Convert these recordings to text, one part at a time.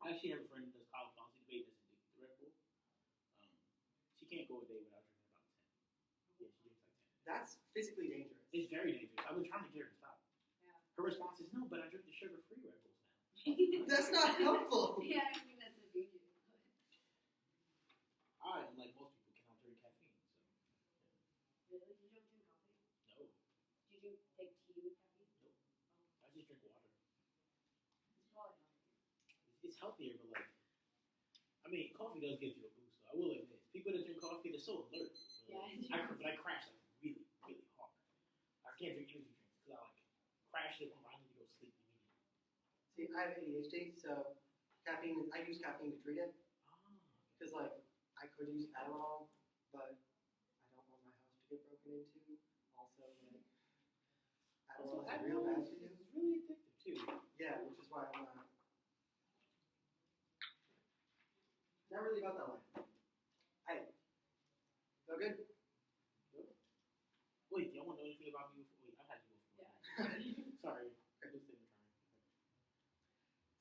I actually have a friend that does college policy debate that's addicted to Red Bull. Um, she can't go a day without drinking about 10. Yeah, she drinks like 10. That's physically dangerous. It's very dangerous. I've been trying to get her to stop. Yeah. Her response is no, but I drink the sugar-free Red Bulls now. That's not helpful. Yeah, I think that's a danger. I, unlike most people, cannot drink caffeine. So Really? You don't drink coffee? no, Do you drink like tea with caffeine? nope. I just drink water. It's probably healthy. It's healthier, but like, I mean, coffee does give you a boost. So I will admit, people that drink coffee, they're so alert. Yeah. But I crash like really, really hard. I can't drink energy drinks because I like crash it and I need to go sleep immediately. See, I have ADHD, so caffeine. I use caffeine to treat it because, like, I could use Adderall, but I don't want my house to get broken into. Also, like, Adderall is real bad for you. It's really addictive too. Yeah, which is why I'm not really about that life. Hey, feel good? Wait, y'all want to know anything about me before? Wait, I've had you before. Yeah. Sorry.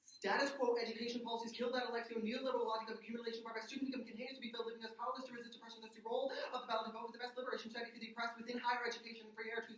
Status quo education policies kill that Alexio neoliberal logic of accumulation whereby student income continues to be filled, leaving us powerless to resist oppression. That's the role of the ballot to vote for the best liberation strategy for the oppressed within higher education for year 2000.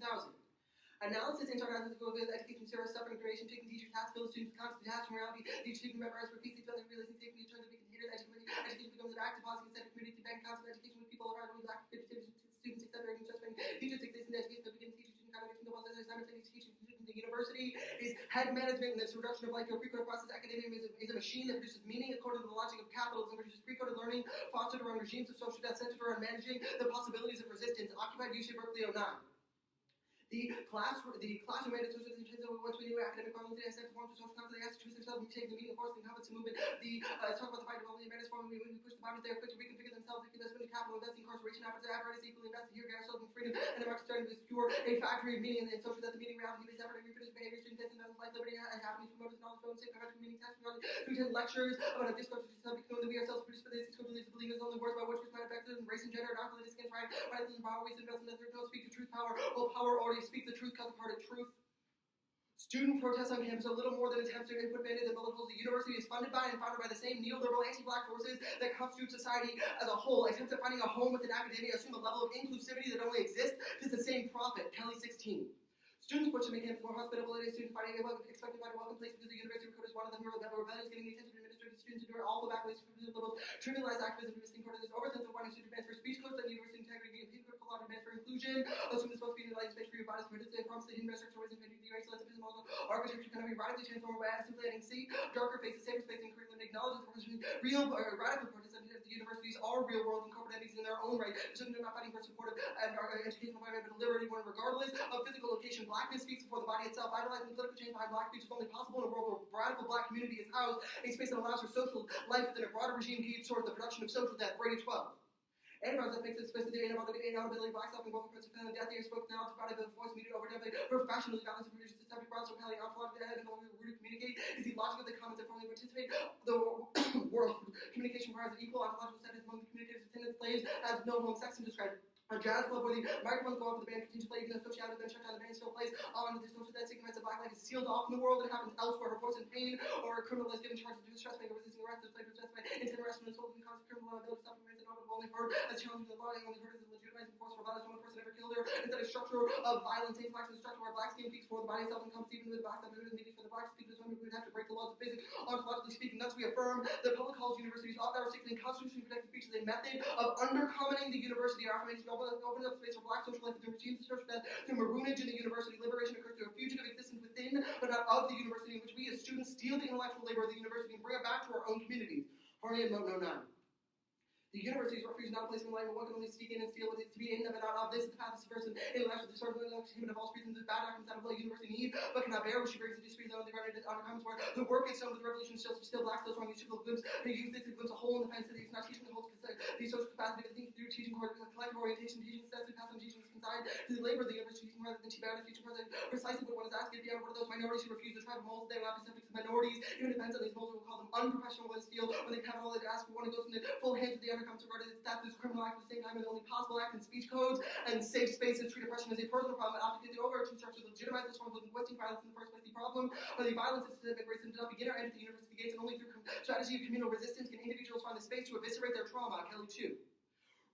Analysis into our education service suffering duration, taking teachers task, fill students with constant detached from reality, each student member as repeats each other, realizing safely turn the big haters, education becomes an active policy instead of community to bank constant education with people around who lack education students accept their just when teachers exist in education that begin teaching student contradiction the ones that are simultaneously teaching students in the university is head management and this reduction of like your pre-coded process. Academia is a machine that produces meaning according to the logic of capitalism, produces pre-coded learning fostered around regimes of social death centered around managing the possibilities of resistance. Occupied UC Berkeley 09. The classroom made social intentions that we went to a new academic problem today. I said to form social conference, they asked to choose themselves and take the meeting, of course, the incumbents movement. Talk about the fight of only advantage form. We push the boundaries there quick to reconfigure themselves, investment in capital, investing, incarceration, apparatus equally invested here, gas, and freedom, and the market starting to obscure a factory of meaning and social that the meaning reality is effort and reproduce behavior, student testing, life, liberty, and happiness, promoters, knowledge, phone, safe, country, meaning, task, to attend lectures about a discourse to subject, knowing that we ourselves produce for this, to believe is only words by which might affect race and gender, not politics against right, and power, ways, investment, don't speak the truth, power, well, power already speaks the truth, part of truth. Student protests on campus are little more than attempts to put band-aids and bullet holes. The university is funded by and founded by the same neoliberal anti-black forces that constitute society as a whole. Attempts at finding a home within academia assume a level of inclusivity that only exists to the same profit. Kelly 16. Students push to make campus more hospitable. It is students finding expected to find a welcome place because the university recruiters wanted them here. Rebellions giving the attention to administrative students endure all the backways from the liberals, trivialize activism, resisting protests, oversense of wanting student demands for speech codes and university integrity, and critical law demands for inclusion. Assume it's supposed to be utilizing space for your bodies, participate, promise the human structure, ways and the racial activism, also architecture cannot be radically transformed by simply adding C, darker faces, safer space, and curriculum acknowledges real radical protests at the universities are real world and corporate entities in their own right. Students are not fighting for supportive and educational environment, but a liberty one regardless of physical location. Blackness speaks before the body itself. Idolizing political change behind black speech is only possible in a world where radical black community is housed, a space that allows for social life within a broader regime geared towards the production of social death. Brady 12. Enterprise that makes it specific inability of black self and both principles and death here spoke now to body the voice media over definitely professionally balanced and produces the subject broad so highly ontological and only root to communicate is the logic of the comments that formally participate. The world communication requires an equal ontological status among the communicators, attendant slaves as no home sex and described. A jazz club where the microphones go off, the band continues to play, even though sociality has been shut down, the band still plays on. The social that signifies that black life is sealed off in the world and happens elsewhere. Her force in pain, or a criminal is given charge of distress, making resisting arrest, the slave justified, intent arrest, and assault, and cause of criminal liability, suffering, raised, and only heard as challenging the law, only heard as a legitimizing force for violence. No one person ever killed her. Instead of structure of violence, same flax and structure where black skin speaks for the body itself and comes even with the black stuff, and needed for the black speakers, we would have to break the laws of physics, ontologically speaking. Thus, we affirm that public college universities ought to restrict and constitutionally protected speech as a method of undercommoning the university. Our affirmation opens up space for black social life through regimes of social death, through maroonage in the university. Liberation occurs through a fugitive existence within, but not of the university, in which we as students steal the intellectual labor of the university and bring it back to our own communities. Harney and Moten 09. The university's refuge is not a place of enlightenment. One can only speak in and steal what is to be in, but not of. This is the path of subversive intellectual discernment of him and of all reasons the bad outcomes out of what university needs, but cannot bear, which she brings into speech on the ground on comments where the work is done with the revolution still black, still strong, these typical glimpse. They use this to glimpse a hole in the fence that he's not teaching the whole the social capacity of thinking through teaching collective orientation, teaching sensitive pass on teaching consigned to the labor of the university rather than to bound the future president. Precisely what one is asking beyond one of those minorities who refuse to try to mold they will not be subject to minorities. Even depends on these molds, we'll call them unprofessional when it's field when they have all they ask for one and goes from the full hand to the undercomes regarded as that is a criminal act at the same time and the only possible act in speech codes and safe spaces treat oppression as a personal problem and advocate the overarching structure to legitimize this form of linguistic violence in the first place. The problem of the violence is systemic racism did not begin or end at the university gates, and only through strategy of communal resistance can individuals find the space to eviscerate their trauma. Kelly 2.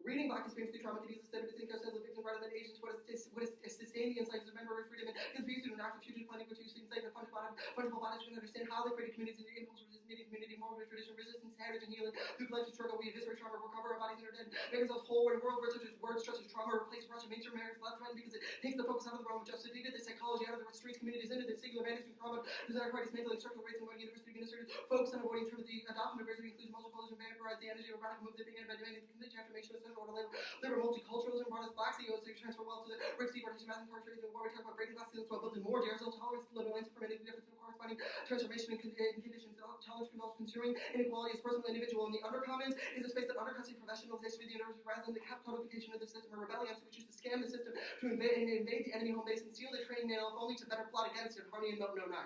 Reading Black experience through trauma can use the same to think ourselves as a victim rather than agents. What is sustaining the insights of memory freedom and confused and an active future planning which you see inside the fundamental bodies can understand how they created communities and impulse resistance, meeting community, moral tradition, resistance, heritage, and healing. Through collective struggle, we eviscerate trauma, recover our bodies and our dead, make ourselves whole. In world such as trauma, replace oppression, mainstream America's left threatened because it takes the focus out of the realm of justice, defeated the psychology out of the streets, communities into the singular management trauma, desire parties, mentally structural rates, and what university administrators focus on avoiding terms of the adoption of diversity includes multiple colors and vaporize the energy of a radical move that began by demanding the complete transformation of social order. Liber multiculturalism brought us black CEOs to transfer wealth to the rich deportation, mass incarceration, war. We talk about breaking glass ceilings while building more jails, tolerance, political answer, permitting the difference of corresponding transformation in conditions. Tolerance involves consuming inequality as personal individual. And the undercommons is a space that undercuts the professionalization of the university rather than the codification of the system or rebellion, which is to scam the system to invade the enemy home base and steal the training manual, if only to better plot against it. Harmony and Moat No 9.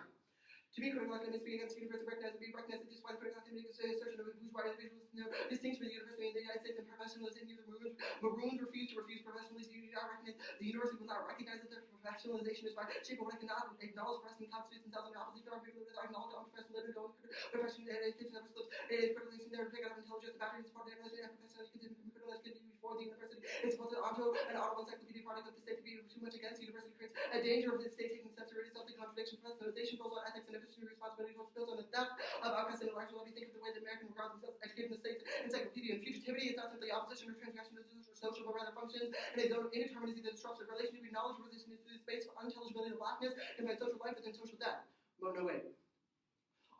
To be critical academics speak against the university, recognize that despite the critical academic assertion of a bourgeois individuals, no distinction between the university and the United States and professionalism, neither Maroons refuse professionalism. The university will not recognize that their professionalization is by shape of what I cannot acknowledge wrestling constitutes themselves in opposite to our people that acknowledge unprofessional living, going professional education never slips. It is critically never taken up intelligence, the battery is part of the education and professionalism can criticalized before the university. It's supposed to auto an auto encyclopedia product of the state to be too much against the university creates a danger of the state taking steps to rid itself of the contradiction, professionalization, goals on ethics and efficiency responsibility, which builds on the theft of outcasts and intellectuality. Think of the way the American regards themselves educated in the state's encyclopedia. And fugitivity is not simply opposition or transgression to social, but rather functions in a zone of indeterminacy that disrupts the relation between knowledge and resistance to the space for unintelligibility of blackness and by social life within social death. No way.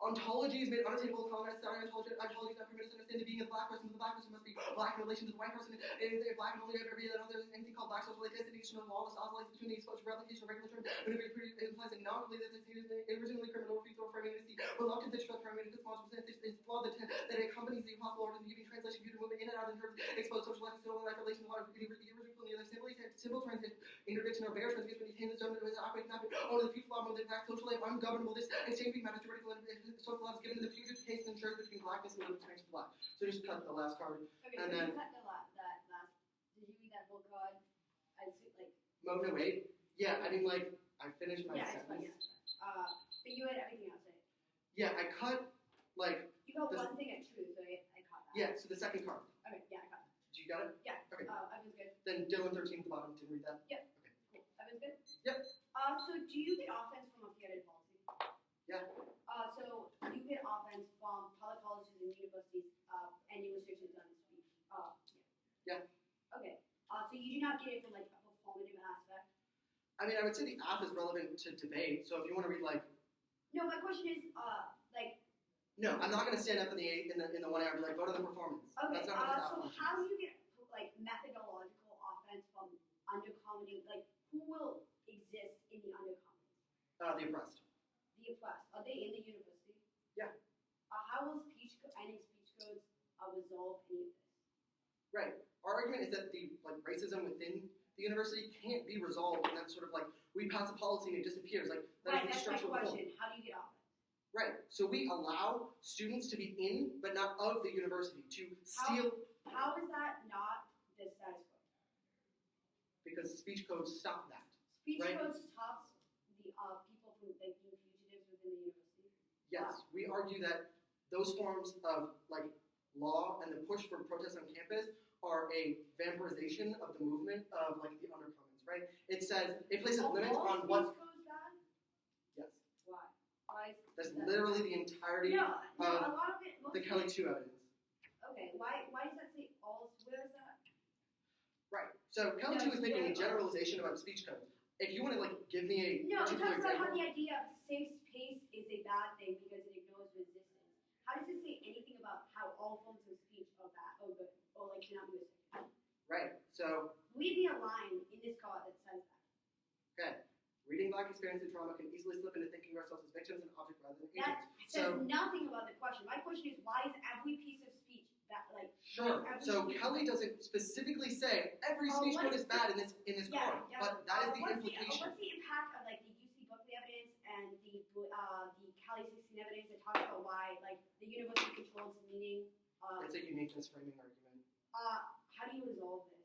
Ontology is made unattainable to colonize society. Ontology is not permitted to understand the being of the black person. The black person must be black in relation to the white person. If they're black and only ever be another anything called black social identification of all the oscillates between the exposure, replication, or regular term. Whenever it implies a non-belief that it's originally criminal refusal or framing to see reluctant to trust framing this laws present this flaw that it accompanies the impossible order in giving translation computer movement in and out of the terms exposed social life, civil life relation, a lot of the original from the other simple transit interdiction or bare transgression when you the zone that was operating not only the future law of the black social life ungovernable. This exchange between matters theoretical and social laws given to the future case and ensures between blackness and understanding of black. So just cut the last card. Okay, and so then you cut that last. Did you read that book card? No, wait. Yeah, I mean, like, I finished my Yeah, it's fine, sentence. yeah. But you had everything else, right? Yeah, I cut, like, You got this- one thing at truth, so I caught that. yeah, so the second card. Okay, yeah, I got that. Did you got it? Yeah. Okay. Everyone's good. Then Dylan 13 at the bottom, didn't read that? Yep. Okay. Cool. Everyone's good? Yep. So do you get offense from a theater policy? Yeah. So you get offense from public colleges and universities, any restrictions on speech? Yeah. Okay. So you do not get it from like a performative aspect? I mean, I would say the app is relevant to debate, so if you want to read, like... No, my question is, No, I'm not going to stand up in the 1 hour and be like, vote on the performance. okay, That's not how the app so functions. how do you get, like, methodological offense from undercommoning? Like, who will exist in the undercommons? The oppressed. The oppressed. Are they in the university? Yeah. How will any speech codes resolve any of this? Right. Our argument is that the racism within the university can't be resolved in that sort of like, we pass a policy and it disappears. Like, that is the Right, that's my structural form. question. How do you get offense? Right. So we allow students to be in, but not of the university, to steal. How is that not the status quo? Because speech codes stop that. Speech Right. code stops the people from like being fugitives within the university. Yes, we argue that those forms of like law and the push for protest on campus are a vampirization of the movement of like the undercommons, right? It says it places limits on what. Speech code's bad? Yes, Why? Why is that's that? literally the entirety No, a of lot of it. Most the of Kelly it- 2 evidence. Okay, why does that say all? Where is that? Right. So Kelly No, 2 is making a yeah. generalization about speech codes. If you want to like give me a No, it particular talks about how example, the idea of safe space is a bad thing because it ignores resistance. How does it say anything about how all forms of speech are bad or good or like cannot be restricted? right? So Leave me a line in this card that says that. okay, reading Black experience and trauma can easily slip into thinking of ourselves as victims and objects rather than That agents. says So nothing about the question. My question is, why is every piece of speech that like Sure. Every So speech Kelly doesn't specifically say every speech code is bad in this code, but that is the implication. What's the impact of like the UC Berkeley evidence and the Cali 16 evidence that talks about why like the university controls the meaning? It's a uniqueness framing argument. How do you resolve this?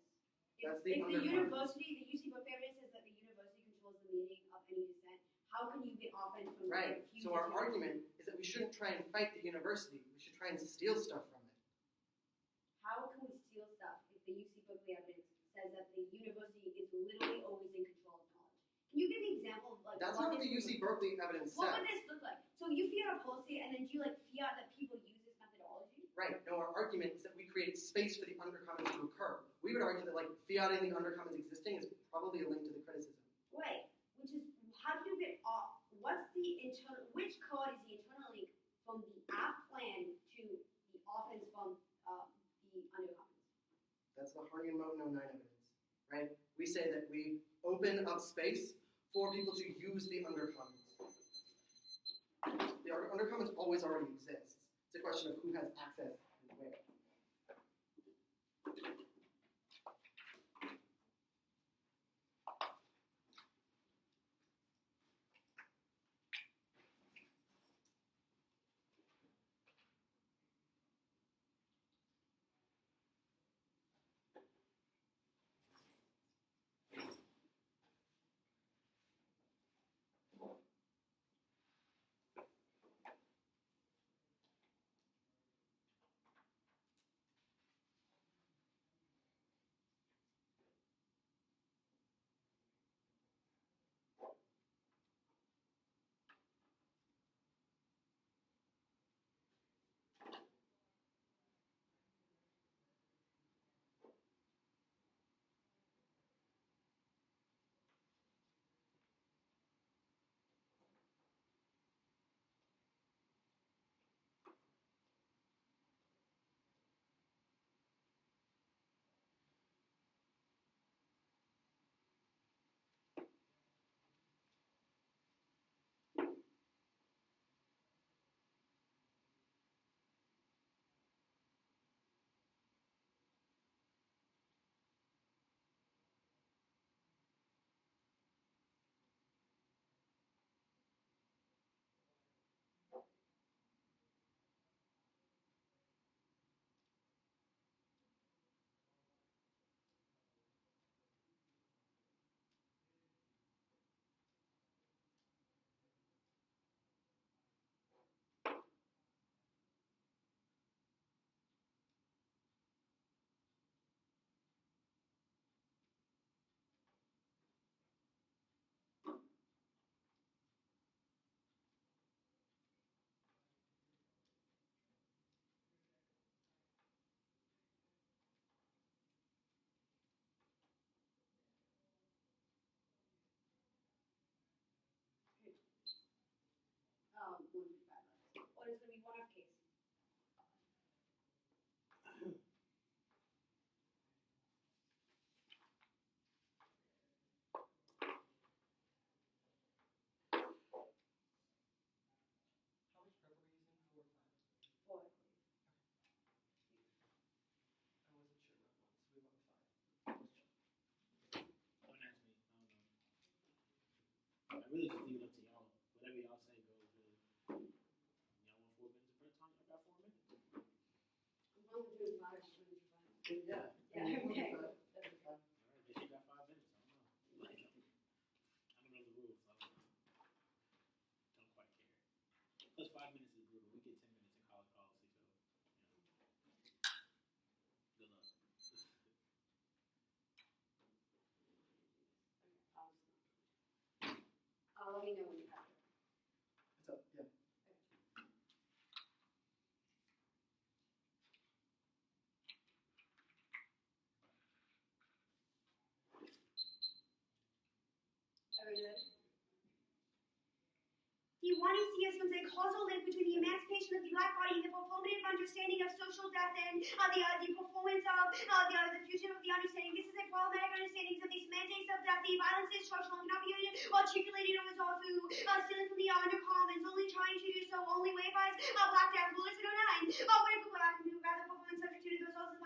That's If the the undercurrent. UC Berkeley evidence says that the university controls the meaning of any dissent, how can you get offense from Right. the So our argument is that we shouldn't try and fight the university. We should try and steal stuff from it. How can we steal stuff if the UC Berkeley evidence says that the university is literally always in control of knowledge? Can you give me an example of like That's not what the UC Berkeley evidence What says. would this look like? So you fiat a policy and then do you like fiat that people use this methodology? Right. No, our argument is that we create space for the undercommons to occur. We would argue that like fiating the undercommons existing is probably a link to the criticism. Right. Which is how do you get off? What's the internal? Which code is the internal link from the app plan to the offense from the undercommons? That's the Harney and Moten 09 evidence, right? We say that we open up space for people to use the undercommons. The undercommons always already exists. It's a question of who has access and where. Or it's going to be one-off case. How much prep were you using? 4. I wasn't sure about one, so we went with 5. Don't ask me. I don't know. I really just leave it up to y'all. Whatever y'all say goes. Really. Y'all want 4 minutes of prep time? I got 4 minutes. As long as it's doing 5, it's fine. Yeah. Yeah, okay. All right, they got 5 minutes. I don't know. Like, I don't know the rules. So I don't quite care. Plus 5 minutes is brutal. We get 10 minutes in college policy, so good luck. Let me know when you have it. It's up, yeah. Everyone good? The one ECS was a causal link between the emancipation of the black body and the performative understanding of social death and the performance of the fusion of the understanding. This is a problematic understanding of the semantics of death. The violence is structural and cannot be articulated or resolved through stealing from the undercommons, only trying to do so only wayfires black death. Bullets 09. When rather performance subject to the results of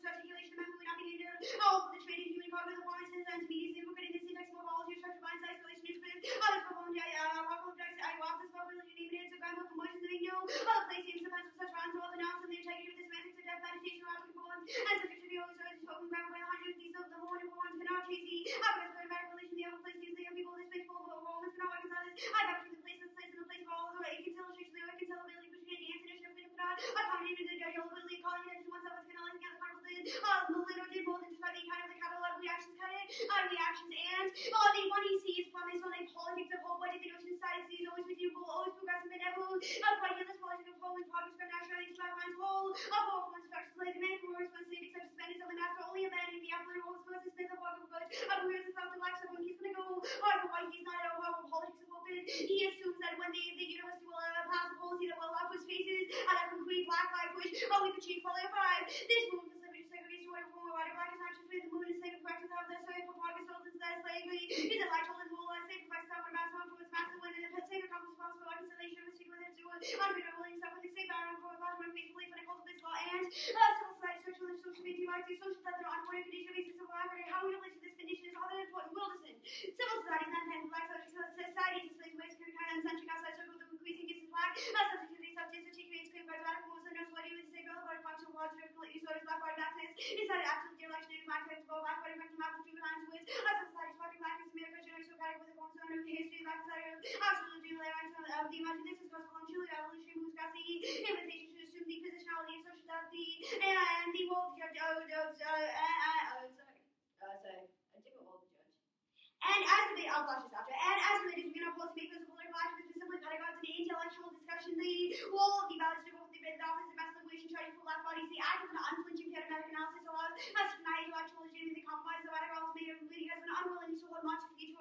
Policy's articulation amendment would not be needed. All for the trade in human cargo, the foreign citizens, media's input in the syntax of policy, structure, binds, isolation, is with, others performed, I walk this probability, even it's a gun with promotions, they know, other places, sometimes with such rounds, all the nouns, and the integrity of the semantics of death, meditation, rapid performed, and subject to the always spoken grammar by the hundreds, these of the morning performance cannot chase the, after the medical relation, the other place, these the people, this place, full of Romans cannot reconcile this, I have to the place, and the place, and the place of all the way, it can tell the reconcilability between the answer, and freedom cannot, accommodated the ability, calling attention to oneself as canalizing out the particle did, the little did more than just by the kind of the catalog reactions cut it, reactions, and the one he sees from his own politics of hope, what did the notion society is always redeemable, always progressive and ever, quite this politics of hope and progress from naturally to my mind's whole, of all one's facts, like the man who works when saving such spending of the master only abandoning the applicant who supposed to spend the work of good, who hears the sound of life, so when he's gonna go, why he's not a politics of hope, he assumes that when the university will pass a policy that will allow for spaces and a complete black life, which we could achieve fully five. This move for slavery segregation, what form of white black is not just with the moon and slave practice of their slave for progress, soldiers that slavery is a light told in the whole sacrifice stuff and mass one for its master when the slave accomplishes for reconciliation of the secret with its unreadable stuff with the same background for a large one faithfully for the cult of this law and civil society, social and social media rights, the social death and unborn condition of basis of life, how we relate to this condition is all that important. Wilderson. Civil society is not kind of black society is slaves ways to kind of centric outside circle with increasing distance black, subjectivity, subject, articulates, created by radical most and knows what you would say, girl, but functional logic, disorders, black body blackness, inside absolute dereliction in black text, black body function, magnitude behind which, society sparking blackness, America, generation, with the forms of history, black society, absolutely, of the imagine this is gospel on Chile, evolution, who's got the invitation to assume the positionality and sociality, and the world judge, sorry, a different world judge. And as the I'll flash this after. And as the ladies begin our policymakers of political activists, simply pedagogues and intellectual discussion, the wall of the values of the office of best liberation trying for black bodies, the act of an unflinching paradigmatic analysis allows us to deny intellectual legitimacy, the compromise of radical ultimatum, leading us an unwillingness to hold much of the future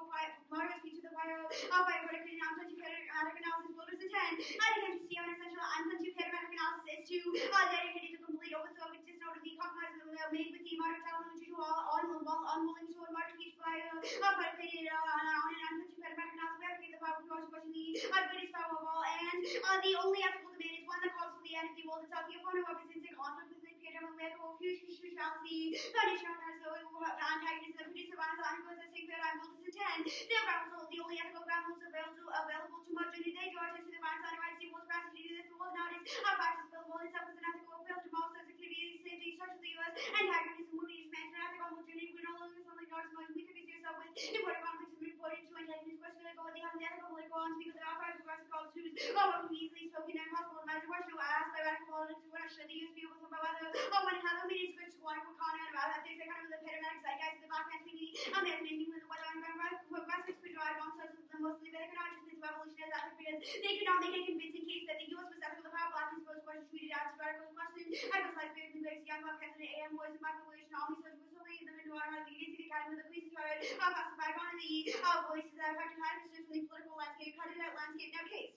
promoter speech to the fire of by critical unflinching paradigmatic analysis builders attend. I begin to see how an essential unflinching paradigmatic analysis is to dedicate the complete overthrow of existence out of the compromise made with the modern talent usual unwilling to hold much of the fire predicated on an unflinching paradigmatic analysis. We have to give the power to question the greatest power of all, and the only ethical demand is one that calls for the end of the world itself. The opponent represents a conflict with the paradigmatic futurality, foundation on so antagonism, the producer violence, undergoes the same paradigm rules to 10. Their ground rules, the only ethical ground rules available to modernity. They draw attention to the violence, rights, equals, capacity to do this. The world nowadays, our practice of the world itself is an ethical appeal to most activities, safety, structure of the U.S., antagonism, movie, dismantle, ethical modernity. We no longer something large, much we could be yourself with important conflicts and reported to antagonism, question of the ethical political and speak of the outside of progressive calls to what can be easily spoken and possible. Imagine question asked by radical politics to should the use people from whether when Heather meetings which one for Connor and about that things that kind of the paradigmatic zeitgeist of the black man thinking American Indian with the weather and progressives could drive on such as the mostly American consciousness revolutionary ethic because they could not make a convincing case that the U.S. was ethical. The power black and supposed question tweeted out to radical question. I was like very grace young black president AM boys and microwave all these such was so many of them into honor of the agency academy with the police started classified on the voices that affected high positions in the political landscape, cut it out landscape now case.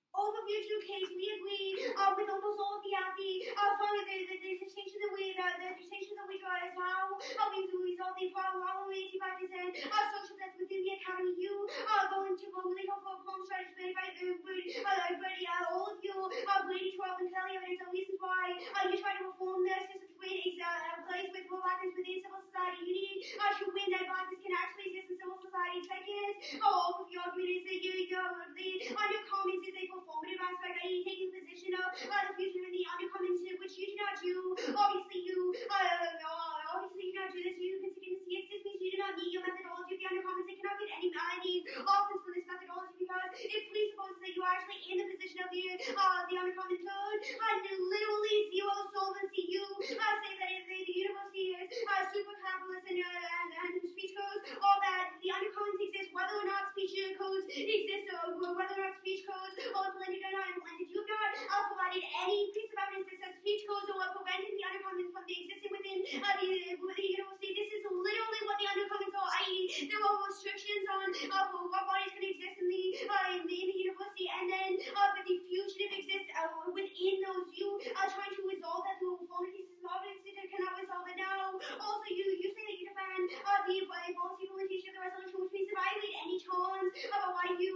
Overview to case, we agree with almost all of the distinction that we draw is how we resolve the following 85% of social death within the academy. You are going to go really go for a poem strategy, all of you Brady, 12, and Kelly evidence and reasons why you try to reform the system to create a place with more blackness within civil society. You need to win that blackness can actually exist in civil society. Second, overview argument is that the undercommons is a performative aspect, i.e. taking the position of the future in the undercommons, which you do not do. Obviously you do not do this. You consider to see exists means you do not need your methodology of the undercommons. They cannot get any offense from this methodology because it presupposes that you are actually in the position of the undercommon code. Literally zero solvency. You say that if the university is super capitalist and speech codes, or that the undercommons exist whether or not speech codes exist, or whether or not speech codes are blended or not implemented. You have not provided any piece of evidence that says speech codes are preventing the undercommons from existing within the university. This is literally what the undercommons are, i.e. there are restrictions on what bodies can exist in the university, and then but the fugitive exists within those. You are trying to resolve that through reform cases. Obviously, they cannot resolve it now. Also, you say that you defend the policy implementation of the resolution, which means if I read any chance about why you,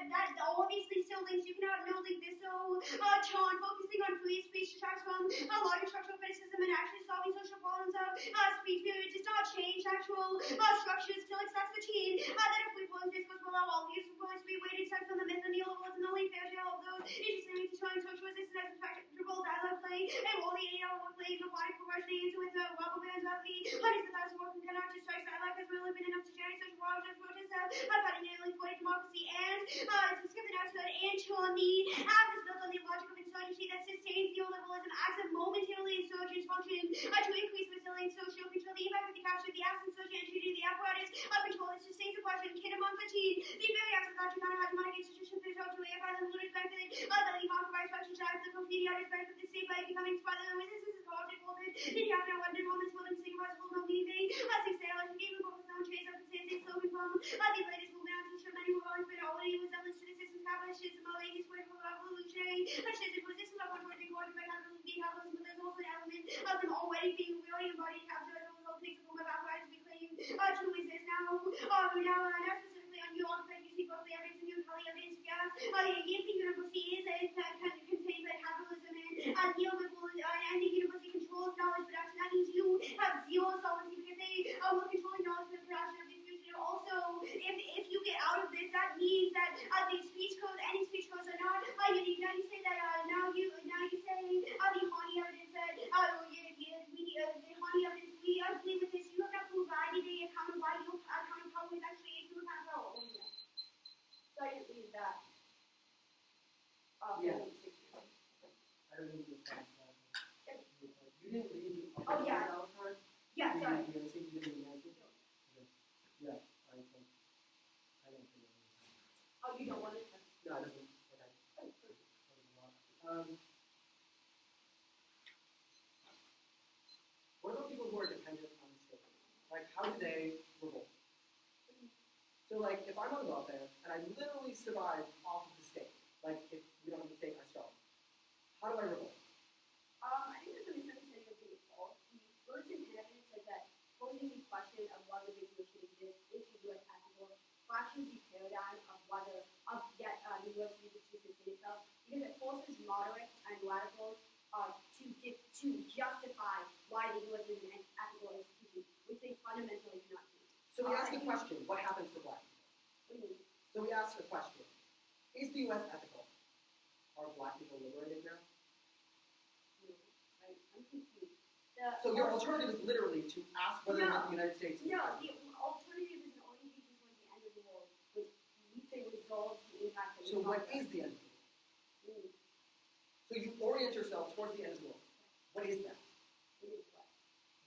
that obviously still links. You cannot link this. So tone, focusing on free speech detracts from larger structural criticism and actually solving social problems of speech barriers does not change actual structures, still accepts the team that if we flowing discourse below all views are going to be weighted sex on the myth and neoliberalism, the only fair share of those interested in showing social resistance as respectable dialogue play, and all the 8-hour play, robotic progression into with the rubber bands of the hundreds of thousands of working cannot just strike dialogue has really been enough to generate social problems and protests about an alien for democracy and to skip the next word and to on the act is built on the logic of insurgency that sustains neoliberalism acts of momentarily insurgent function to increase resilience, social control, the impact of the capture, the absence of entry to the apparatus of control that sustains oppression, kin among the teen, the very acts of hegemonic institutions that show to AFI the looters benefit that the market by structure drives the graffiti artists benefit the state by becoming spread the resistance is called defaulted, the capital London home is building signifies will no meaning six day like the game of the sound chase of the same slogan from the latest movement on t-shirt many were going but already resemblance to the system's capitalist system of 80s square for revolutionary shifted resistance of control recorded by capitalism, but there's also an element of them already being really embodied captured as a result takes a form of apparatus to be claimed to resist now not specifically on New York but you see both the evidence and New Kelly evidence yes if the university is contained by capitalism and neoliberal and the university controls knowledge production that means you have zero solvency because they will controlling knowledge production of diffusion also if you get out of this that means that these speech codes any speech codes are not unique now you say that now you say the Hani evidence that the Hani evidence we agree with this you have not provided a account of why your account of power is actually a true account of power so I didn't read that Yeah. I don't need to pass that. You didn't read the Oh, yeah. part? yeah sorry You didn't read the answer? Yeah, I don't think oh you don't want it no, it doesn't. Okay. What about people who are dependent on the state? Like, how do they revolt? So, like, if I'm on welfare and I literally survive off of the state, like, if we don't have the state, I starve. How do I revolt? I think there's a misunderstanding of the default. The first inheritance says that posing the question of whether the should exist is the U.S. ethical fractures the paradigm of whether that the U.S. needs to sustain itself because it forces moderates and radicals to justify why the U.S. is an ethical institution, which they fundamentally do not do. So we ask a question, what happens to black people? What do you mean? So we ask the question, is the U.S. ethical? Are black people liberated now? I'm confused. So your alternative is literally to ask whether or not the United States is No, the alternative is an orientation towards the end of the world, which we say resolves the impact of the So what is the end of the world? So you orient yourself towards the end of the world. What is that? It is what?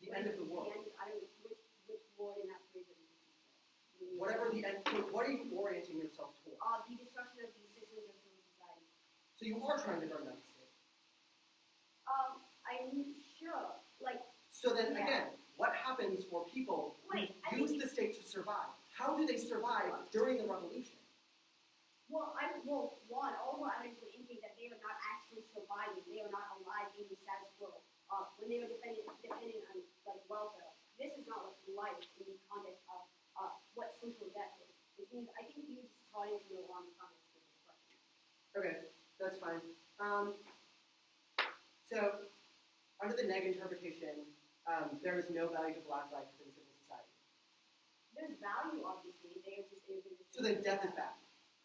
The end of the world. I don't know which word in that phrase are you using? Whatever the end, what are you orienting yourself towards? The destruction of the systems of civil society. So you are trying to burn down the state. I'm sure. Like. So then Yeah. again, what happens for people who use the state to survive? How do they survive during the revolution? Well, one, all more evidence would indicate that they are not actually surviving. They are not alive in the status quo. When they were dependent on like welfare, this is not like life in the context of what social death is. Which means I think you just starting from the wrong context for this question. Okay, that's fine. So under the neg interpretation, there is no value to black life within civil society. There's value, obviously. They are just individuals. So then death is bad.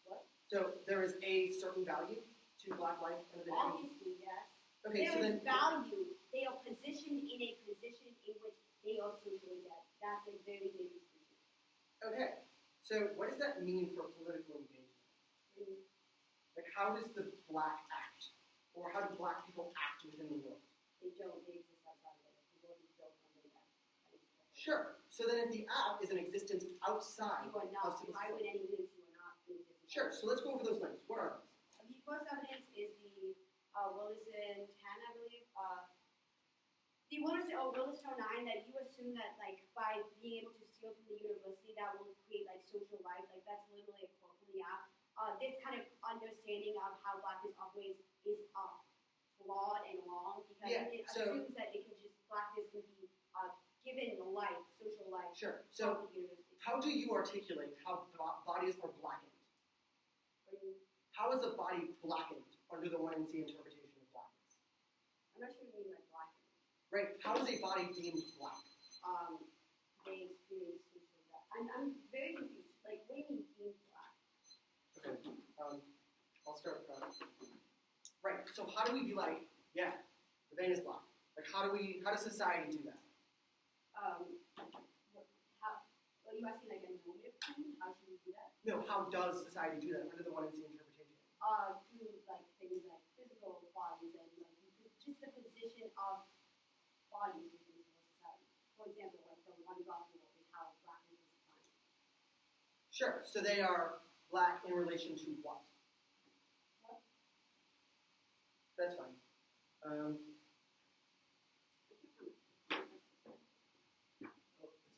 What? So there is a certain value to black life under the neg. Obviously, yes. Okay, There so is then value. They are positioned in a position in which they are socially dead. That's a very big distinction. okay. So what does that mean for political engagement? Like how does the black act? Or how do black people act within the world? They don't. They exist outside of it. The world is built on their death. Sure. So then if the act is an existence outside You are of not. civil Why would society. any links you are not in existence? Sure, so let's go over those links. What are those? The first evidence is the Williston 10, I believe. The Williston 9 that you assume that like by being able to steal from the university that will create like social life. Like that's literally a quote from the app. This kind of understanding of how blackness operates is flawed and wrong because it assumes that it can just blackness can be given life, social life. Sure. From So the university. how do you articulate how bodies are blackened? How is a body blackened under the 1NC interpretation of blackness? I'm not sure you mean like black. Right? How is a body deemed black? They experience social death. I'm very confused. Like, what do you mean deemed black? Okay. I'll start with that. Right. So how do we be like, yeah, the vein is black? Like, how does society do that? Are you asking like a normative thing? How should we do that? No, how does society do that under the 1NC interpretation? Through like things like physical bodies and like just the position of bodies within civil society. For example, like the one drop rule is how blackness is defined. Sure. So they are black in relation to what? What? That's fine. It's on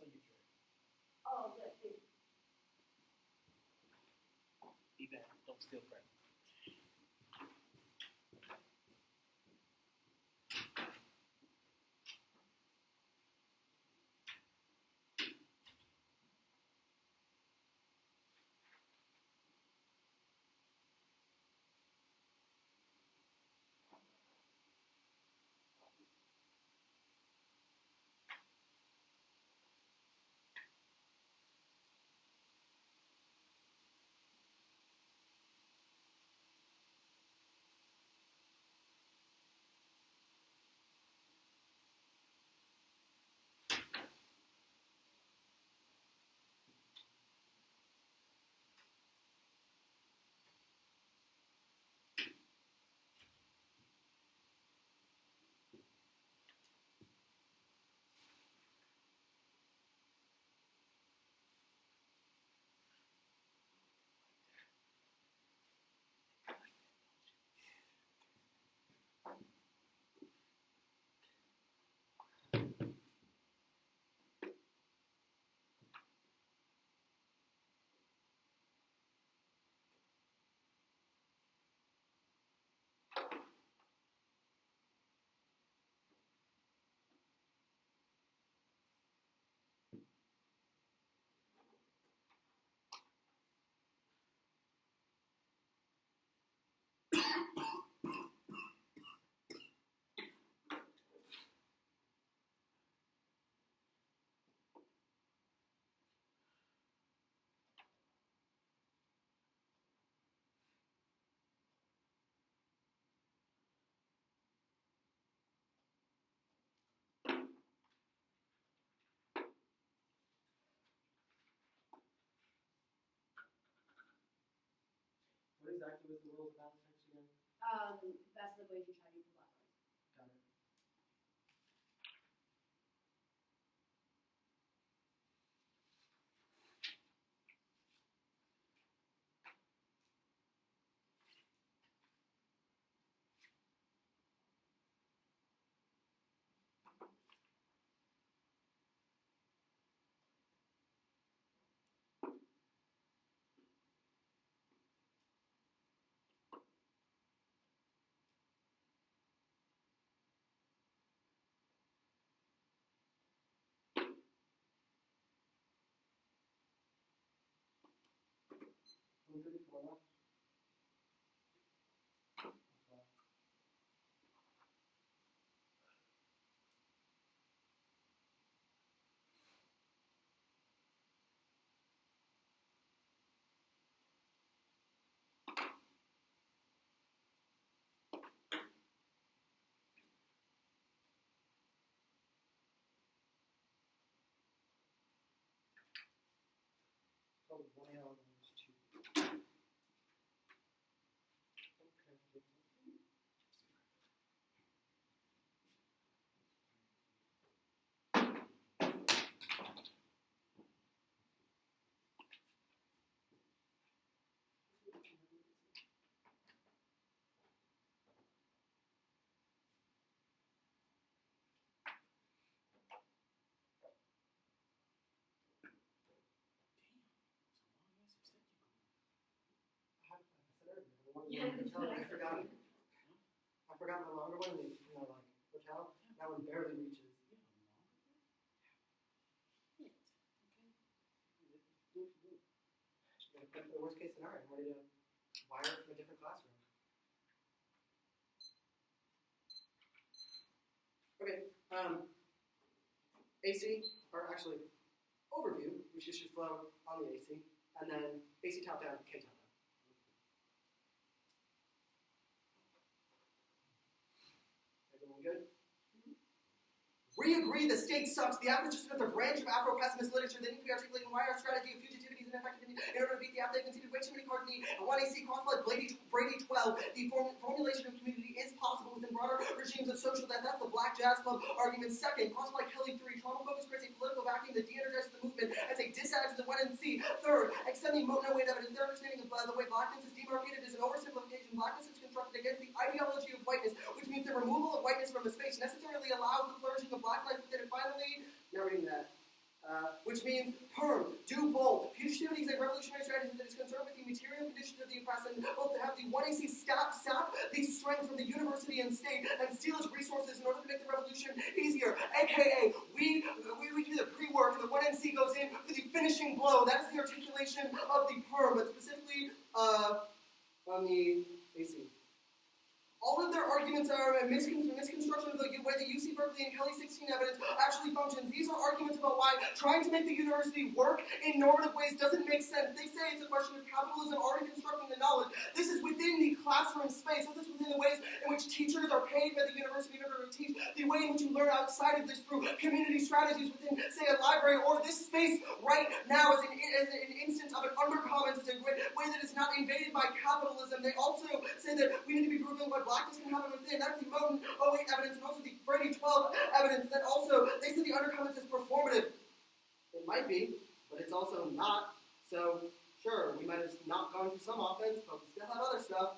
you, Trey. Oh, good. Good. Be back. Don't steal crap. What exactly was the rules of balance text again? That's the way to try to do black bodies. Got it. Now. Oh, 1 hour and 2. Okay. I said earlier, the one Yeah, in the hotel, I that's forgot. okay. I forgot the longer one in the like hotel. That one barely reaches. The worst case scenario, I'm ready to wire it from a different classroom. AC, or actually overview, which you should flow on the AC, and then AC top down, K top down. Everyone good? We agree the state sucks. The average is just another branch of Afro-pessimist literature that needs to be articulating why our strategy of fugitivity is ineffective in order to beat the app. They've conceded way too many cards in the 1AC cross-flood Brady 12. The formulation of community is possible within broader regimes of social death. That's the Black Jazz Club argument. Second, cross-flood Kelly 3. Trauma focus creates a political vacuum that de-energizes the movement as a disadds the 1NC. Third, extending no-weight evidence. Their understanding of the way blackness is demarcated is an oversimplification. Blackness is constructed against the ideology of whiteness, which means the removal of whiteness from a space necessarily allows the flourishing of black life within it. Finally, narrating that. Which means perm, do both. Fugitivity is a revolutionary strategy that is concerned with the material conditions of the oppressed, and both to have the 1AC sap the strength from the university and state and steal its resources in order to make the revolution easier. AKA, we do the pre-work and the 1NC goes in for the finishing blow. That is the articulation of the perm, but specifically on the AC. All of their arguments are a misconstruction of the way the UC Berkeley and Kelly 16 evidence actually functions. These are arguments about why trying to make the university work in normative ways doesn't make sense. They say it's a question of capitalism already constructing the knowledge. This is within the classroom space. This is within the ways in which teachers are paid by the university in order to teach. The way in which you learn outside of this through community strategies within, say, a library, or this space right now as an instance of an undercommons, as a way that is not invaded by capitalism. They also say that we need to be proving what blackness can happen within. That's the Moten 08 evidence and also the Brady 12 evidence. That also, they say the undercommons is performative. It might be, but it's also not. So, sure, we might have not gone for some offense, but we still have other stuff.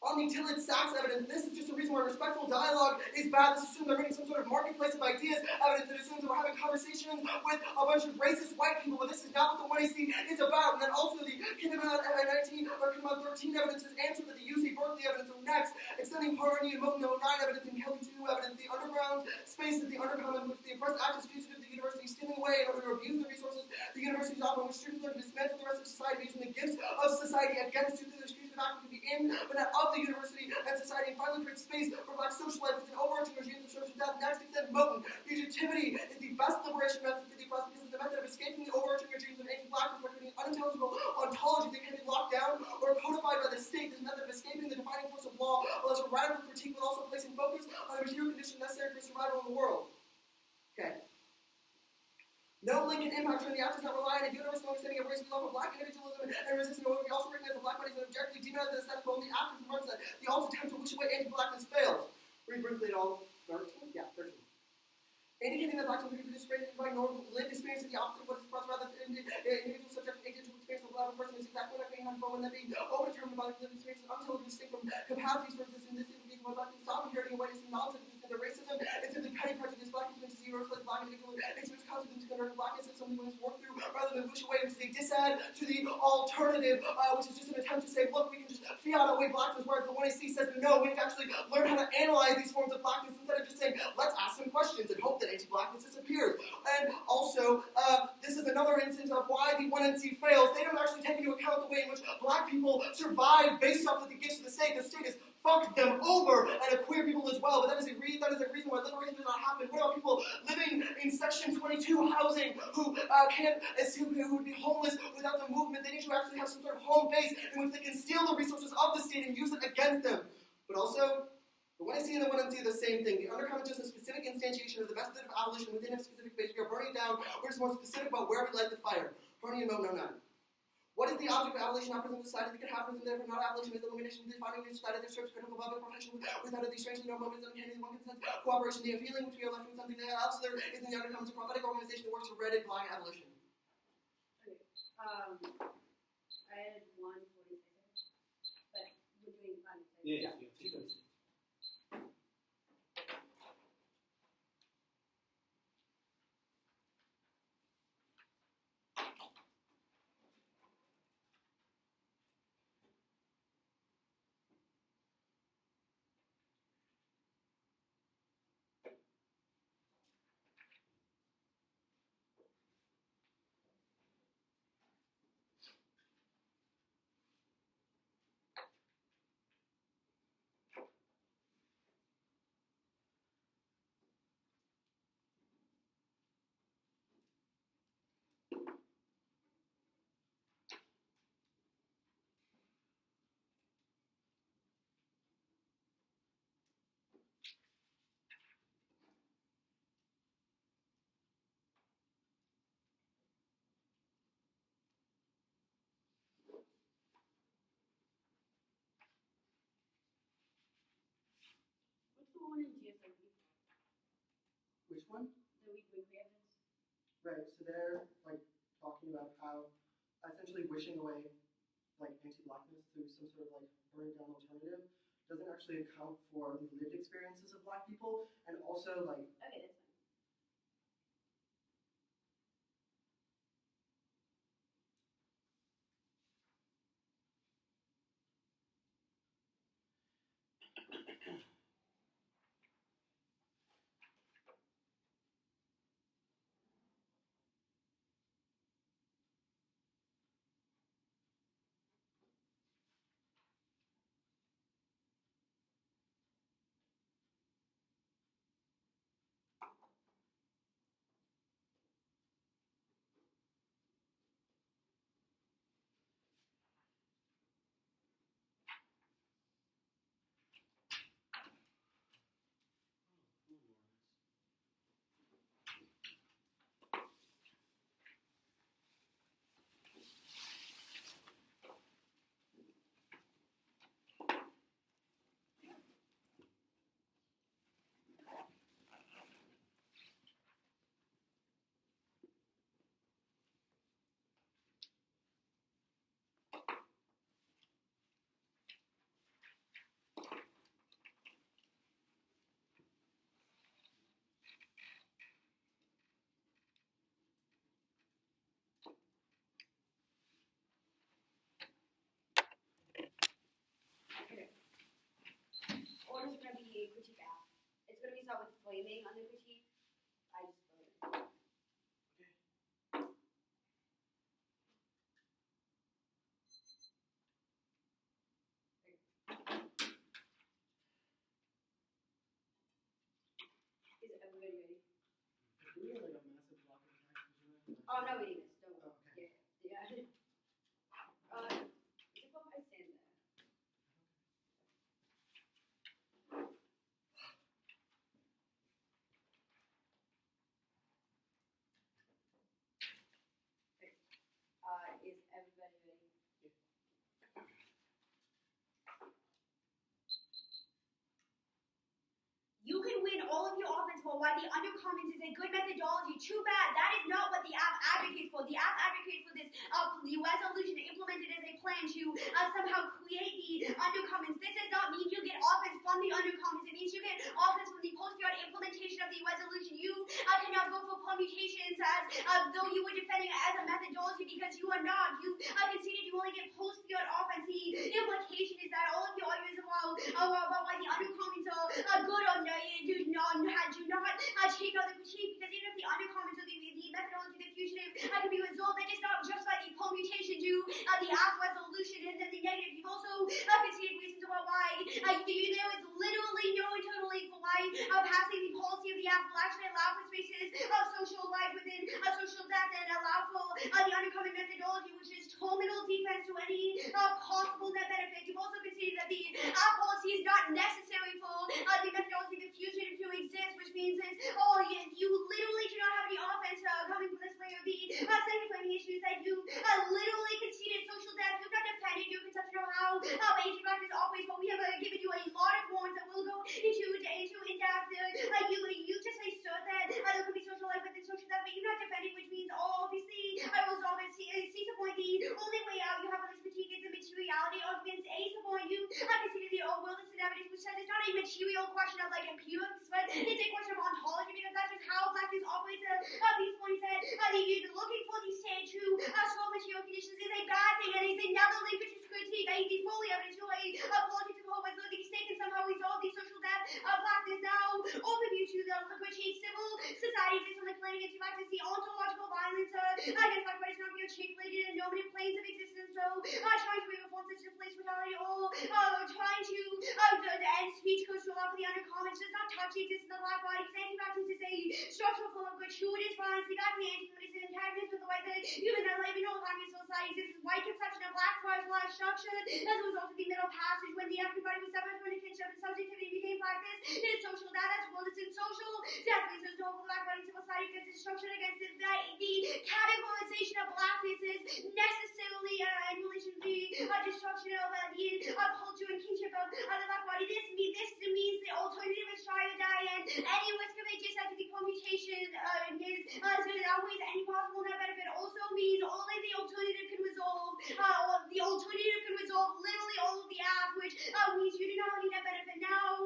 On the Tillett-Sachs evidence, this is just a reason why respectful dialogue is bad. This assumes they're reading some sort of marketplace of ideas evidence that assumes that we're having conversations with a bunch of racist white people, but this is not what the 1AC is about. And then also the Kinderman 19 or Kinderman 13 evidence is answered that the UC Berkeley evidence are next, extending Harney and Moten 09 evidence and Kelly 2 evidence, the underground space that the undercommon, which the oppressed actors fugitive of the university stealing away in order to abuse the resources the universities offer, which students learn to dismantle the rest of society using the gifts of society against students whose fugitive act to be in, but not of the university and society, and finally create space for black social life within overarching regimes of social death. Next, extend Moten. Fugitivity is the best liberation method for the oppressed because it's the method of escaping the overarching regimes of anti-blackness by creating unintelligible ontology that can be locked down or codified by the state. This method of escaping the defining force of law allows for radical critique, but also placing focus on the material conditions necessary for survival in the world. Okay. No link and impact from the actors that rely on a universal understanding of race, love of black individualism and resistance. However, we also recognize that black bodies are objectively demonized as aesthetic only after the runs that the alt attempt to wish away anti-blackness fails. Read briefly at all 13? Yeah, 13. Indicating that blacks will be participated by normal lived experience of the opposite of what is expressed rather than individual subject agent to experience of love of person is exactly what I being harmful when that being overdetermined by lived experiences until it is distinct from capacities for existence. This indicates why black people stop inheriting whiteness and nonsense is the racism. It's simply petty prejudice. Black experience is zero, like black individual experience consequences converting blackness is something we must work through rather than push away, which is a disadd to the alternative, which is just an attempt to say, look, we can just fiat away blackness, whereas the 1AC says no, we need to actually learn how to analyze these forms of blackness instead of just saying, let's ask some questions and hope that anti-blackness disappears. And also, this is another instance of why the 1NC fails. They don't actually take into account the way in which black people survive based off of the gifts of the state. The state has fucked them over, and queer people as well. But that is a reason why liberation does not happen. What about people living in Section 22 housing who who would be homeless without the movement? They need to actually have some sort of home base in which they can steal the resources of the state and use it against them. But also, the 1AC and the 1NC are the same thing. The undercommon is a specific instantiation of the method of abolition within a specific base. We are burning down. We're just more specific about where we light the fire. Harney and Moten 09. What is the object of abolition? Not present society that could happen, and therefore not abolition is elimination of the defining new society that serves critical above and protection without it. These strangely no moments uncanny one consent, cooperation, the feeling which we are left with something else. There is in the undercommons a prophetic organization that works for red and black abolition. Okay. I had 146, but we're doing 5 minutes. Yeah. one? The weak evidence. Right. So they're like talking about how essentially wishing away like anti-blackness through some sort of like burned down alternative doesn't actually account for the lived experiences of Black people, and also like Okay, that's fine. Order's going to be critique app. It's going to be start with flaming on the critique. I just put it. Is everybody ready? if we had like a massive block of text, Oh, no, waiting this. Don't worry. okay. Yeah. It's about my stand there. Is everybody ready? You can win all of your offense for why the undercommons is a good methodology. Too bad. That is not what the app advocates for. The app advocates for this resolution implemented as a plan to somehow create the undercommons. This does not mean you get offense from the undercommons. It means you get offense from the post-period implementation of the resolution. You cannot go for permutations as though you were defending it as a methodology, because you are not. You conceded you only get post-period offense. The implication is that all of your arguments about why the undercommons are good or do not take out the critique, because even if the undercommons or the methodology, the fugitive can be resolved, that is not just by the permutation to the app resolution and then the negative. You've also conceded reasons about why there is literally no internal link for why passing the policy of the app will actually allow for spaces of social life within social death and allow for the undercommon methodology, which is terminal defense to any possible net benefit. You've also conceded that the app policy is not necessary for the methodology of the fugitive to exist, which means that you literally do not have any offense coming from this layer of the second framing issues that you literally conceded social death. You've not defended your conception of how anti-blackness operates, but we have given you a lot of warrants that we'll go into in depth. You just assert that there could be social life within social death, but you've not defended, which means obviously I will resolve it. See the point. The only way out you have on this critique is the materiality arguments. A the point you conceded the well-listed evidence, which says it's not a material question of like empirics, but it's a question of ontology, because that's just how blackness operates. These points that you're looking for these stage to solve material conditions is a bad thing, and it's another link which is critique. The fully evidence to a politics of hope as though the state can somehow resolve the social death of blackness. Now, overview to the critique civil society based on the claim against blackness, the ontological violence against black bodies not be articulated in normative planes of existence, so trying to bring reform such as police brutality or trying to end speech codes to allow for the undercommons does not touch the existence of black bodies. Anti-blackness is a structural form of gratuitous violence. The fact the anti-blackness is antagonist with the way that human and living in all economies of society. This is white conception of black marginalized structure as a result of the middle passage when the African body was separate from the kinship and subjectivity became blackness. It is social data as well as in social death. There's no black body in civil society because it's structured against it. The categorization of blackness is necessarily in relation to the destruction of the culture and kinship of the black body. This means the alternative is try or die, and any risk of a disaster, the permutation formulation outweighs any possible net benefit also means only the alternative can resolve, literally all of the act, which means you do not have any net benefit. Now,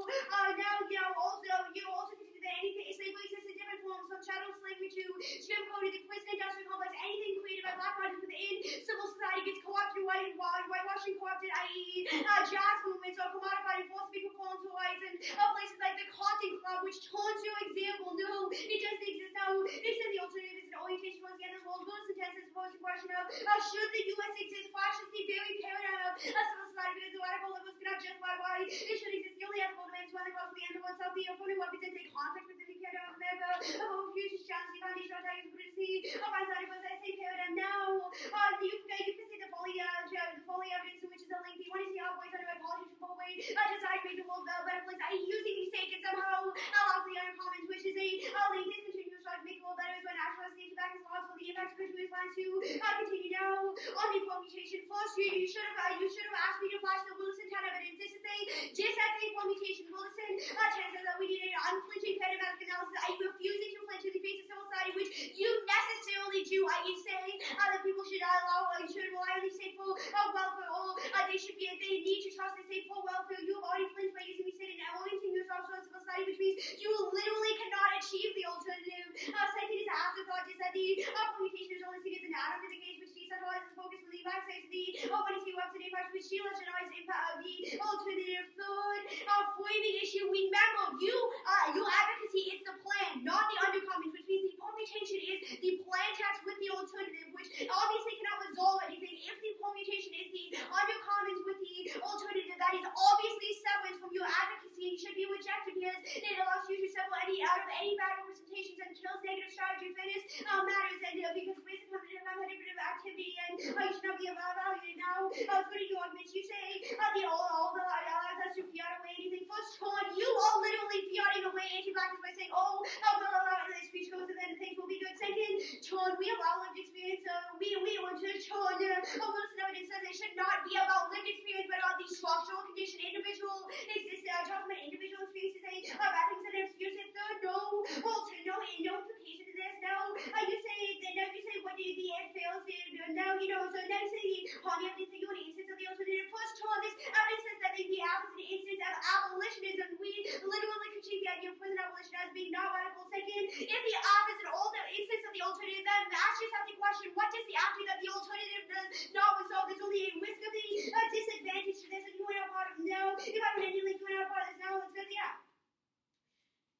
you also consider that anything slavery exists in different forms, from chattel slavery to Jim Crow to the prison industrial complex. Anything created by black bodies within civil society gets co-opted, whitewashing co-opted, i.e. Jazz movements are commodified and forced to be performed to whites, and places like the Cotton Club, which taunts your example. No, it doesn't exist now. Except the alternative is an orientation towards the end of the world. Wilson tends to pose the question of should the U.S. exist? Fascist the very paradigm of civil society, because the radical liberals cannot justify why it should exist. The only ethical demands when it comes to the end of oneself, the affirmative represents a conflict within the paradigm of America. Of future challenge the foundational tags of British of our side was that same paradigm. Now, you can see the folly evidence, which is a link. You want to see how boys under a politician both way decide to make the world a better place. Using these sake and somehow allow the other comments, which is a link. This continues to make the world better when actual stage back is lost for the impact of country plans to continue now on the permutation. First, you should have asked me to flash the Wilson 10 evidence. This is a disaccurate permutation. Wilson 10 says that we need an unflinching paradigmatic analysis. Are you refusing to flinch in the face of civil society, which you necessarily do? Are you saying that people should rely on the state for welfare, or they need to trust the state for welfare? You have already flinched by using the state and orienting yourself to civil society, which means you literally cannot achieve the alternative. Second is afterthought is that the permutation is only seen as an add-on to the case, which decentralizes focus from the United States to the money website impacts, which delegitimizes the alternative. Third, framing issue. Remember, your advocacy is the plan, not the undercommons, which means the permutation is the plan text with the alternative, which obviously cannot resolve anything. If the permutation is the undercommons with the alternative, that is obviously severance from your advocacy and should be rejected because it allows you to sever out of any bad representations and kills negative strategy. Fairness matters, and because race and competitive activity and you should not be evaluated. Now, let's go to your arguments. You say all the allies us to fiat away anything. First, Sean, you are literally fiating away anti-blackness by saying, the speech goes and then things will be good. Second, Sean, we allow lived experience. We want to Sean. Wilson evidence says it should not be about lived experience, but about the structural condition. Individual exists. Talking about individual experiences. Bad things and excuse it. Third, no implication to this. No, you say what the end fails. Now you say the evidence that you want to instance of the alternative. First, Sean, this evidence says that the app is an instance of abolitionism. We literally critique the idea of prison abolition as being not radical. Second, if the app is an instance of the alternative, then ask yourself the question, what does the app do that the alternative does not resolve? There's only a risk of the disadvantage to this, and you went out part of no. If I would any link, you went out part of this. Now let's go to the app.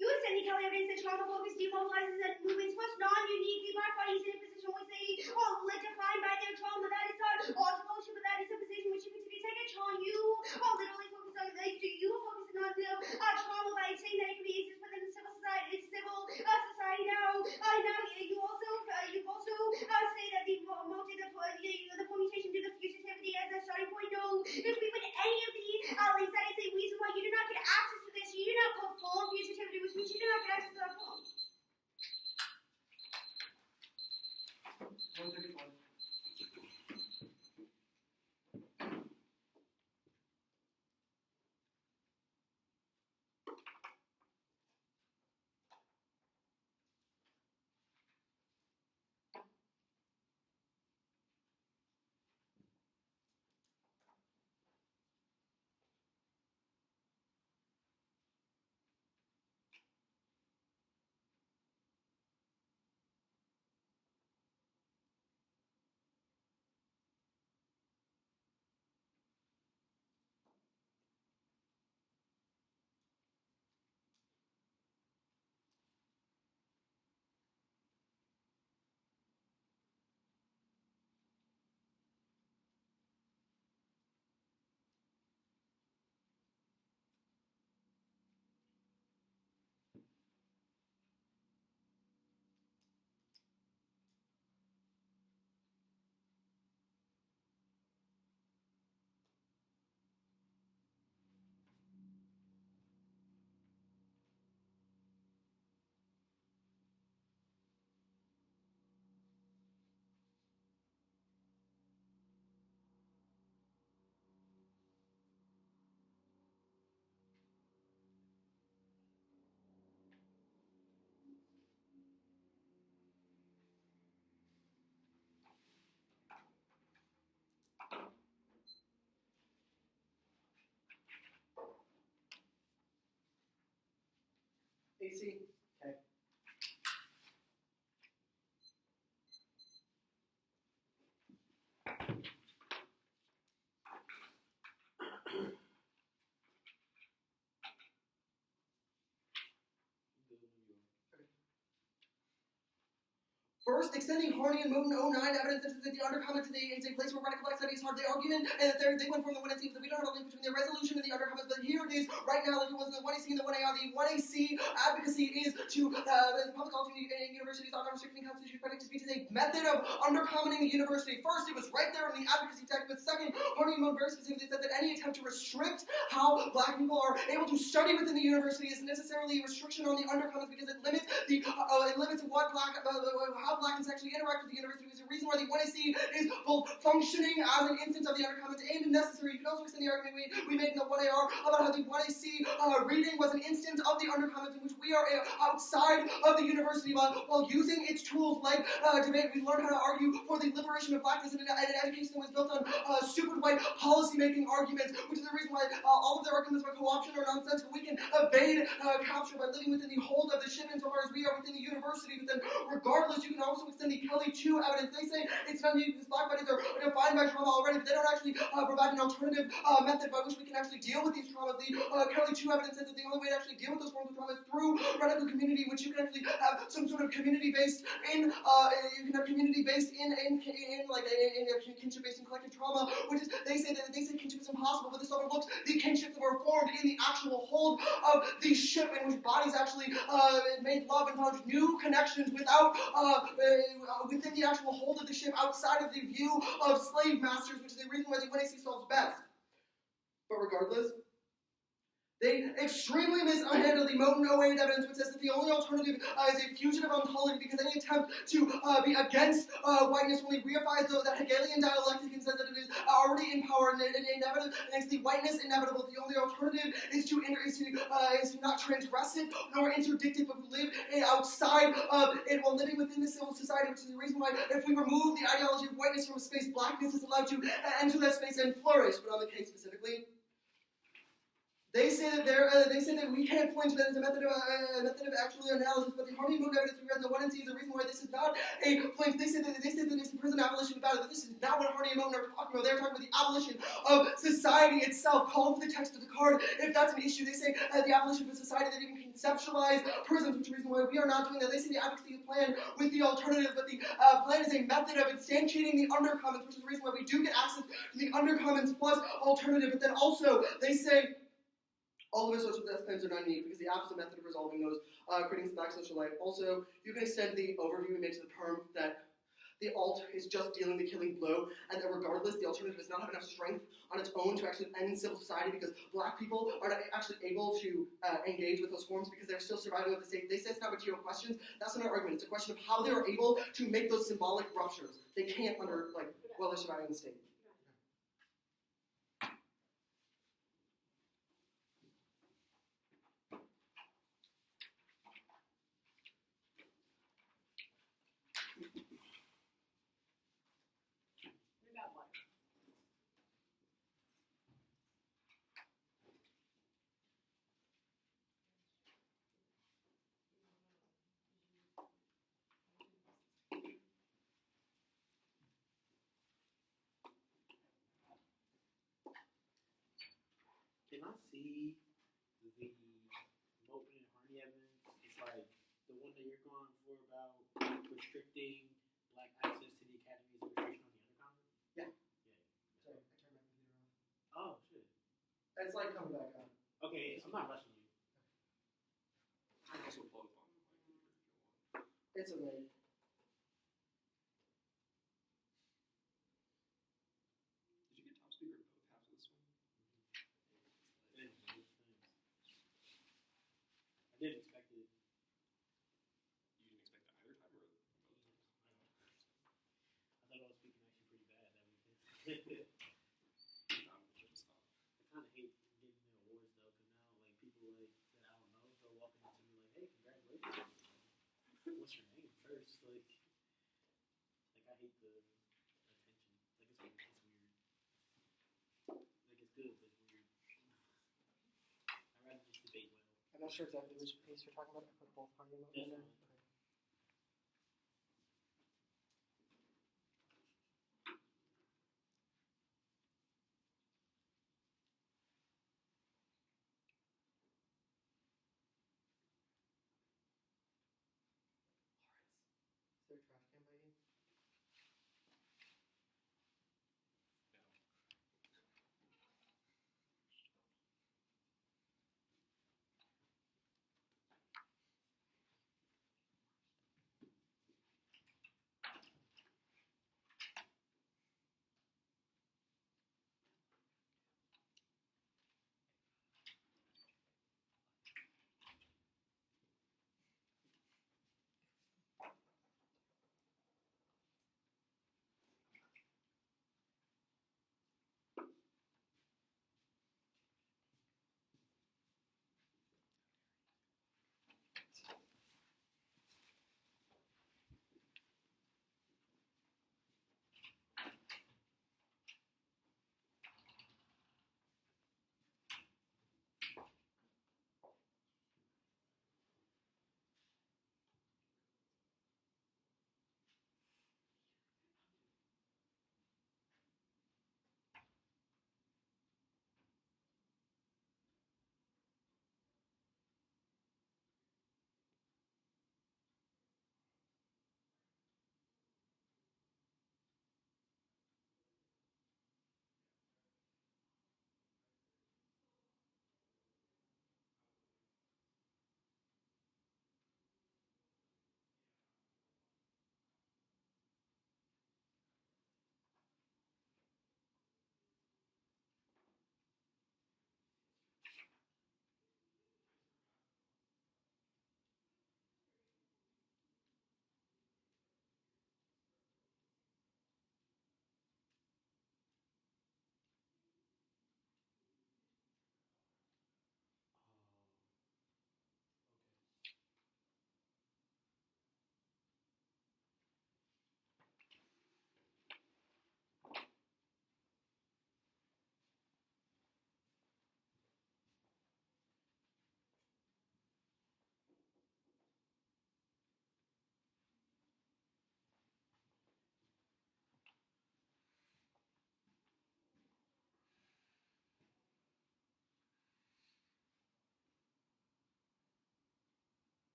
You would send the Kelly evidence that trauma focus demobilizes and movements. First, non-uniquely black bodies in a position which they are defined by their trauma. That is not automotion, but that is a position which you continue to take a trauma. You are literally focused on focusing on the trauma by saying that it can be exists within the civil society. Now you also say that the permutation to the fugitivity as a starting point. No, if we put any of the links, that is a reason why you do not get access to this. You do not perform fugitivity, which means you do not get access to that form. 135. AC? Okay. First, extending Harney and Moten 09 evidence that the undercommon today is a place where radical studies hard the argument, and that they went from the 1AC, that we don't have a link between the resolution and the undercommons, but here it is right now, like it was in the 1AC and the 1AR. The 1AC advocacy is to the public alternate universities on restricting constitutional credit to speak to the method of undercommoning the university. First, it was right there in the advocacy text, but second, Harney and Moten very specifically said that any attempt to restrict how black people are able to study within the university is necessarily a restriction on the undercommons because it limits what how black can actually interact with the university, which is the reason why the 1AC is both functioning as an instance of the undercommons and necessary. You can also extend the argument we made in the 1AR about how the 1AC reading was an instance of the undercommons in which we are outside of the university while using its tools like debate. We learned how to argue for the liberation of blackness in an education that was built on stupid white policy-making arguments, which is the reason why all of their arguments about co-option are nonsensical. We can evade capture by living within the hold of the ship insofar as we are within the university, but then regardless, you can also extend the Kelly 2 evidence. They say it's not needed because black bodies are defined by trauma already, but they don't actually provide an alternative method by which we can actually deal with these traumas. The Kelly 2 evidence says that the only way to actually deal with those forms of trauma is through radical community, which you can actually have some sort of community-based in kinship based in collective trauma, which is they say kinship is impossible, but this overlooks the kinships that were formed in the actual hold of the ship, in which bodies actually made love and found new connections without within the actual hold of the ship, outside of the view of slave masters, which is the reason why the 1AC solves best. But regardless, they extremely mishandle the Moten 08 evidence, which says that the only alternative is a fugitive ontology, because any attempt to be against whiteness only reifies that Hegelian dialectic and says that it is already in power and inevitable, and makes the whiteness inevitable. The only alternative is to not transgress it nor interdict it, but live outside of it while living within the civil society, which is the reason why if we remove the ideology of whiteness from a space, blackness is allowed to enter that space and flourish. But on the case specifically, they say that we can't flinch, that it's a method of actual analysis, but the Harney and Moten evidence we read in the 1 and C is the reason why this is not a flinch. They say that it's the prison abolition battle, but this is not what Harney and Moten are talking about. They're talking about the abolition of society itself. Call for the text of the card if that's an issue. They say the abolition of a society that even conceptualize prisons, which is the reason why we are not doing that. They say the advocacy is planned with the alternative, but the plan is a method of instantiating the undercommons, which is the reason why we do get access to the undercommons plus alternative. But then also they say all of our social death claims are not unique because the opposite method of resolving those creating black social life. Also, you can extend the overview we make to the perm that the alt is just dealing the killing blow, and that regardless, the alternative does not have enough strength on its own to actually end civil society because black people are not actually able to engage with those forms because they're still surviving with the state. They say it's not material questions. That's not an argument. It's a question of how they are able to make those symbolic ruptures. They can't while they're surviving the state. Can I see the Moten and Harney evidence? It's like the one that you're going for about restricting black access to the academies and restriction on the undercommon? Yeah. Yeah. Sorry, I turned my computer off. Oh, shit. It's like coming back on. Okay, I'm not rushing you. I can also plug on my computer if you want. It's a way. Did you get top speaker in both halves of this one? I didn't expect it. You didn't expect it either time or both times? I thought I was speaking actually pretty bad that weekend. Just thought. I kind of hate getting the awards though, because now like people like that I don't know, they're walking up to me like, "Hey, congratulations! What's your name first?" Like I hate the attention. Like it's weird. Like it's good, but it's weird. I'd rather just debate well. I'm not not sure exactly which piece you're talking about. I put both party in there. Definitely. Okay. Is there a trash can by you?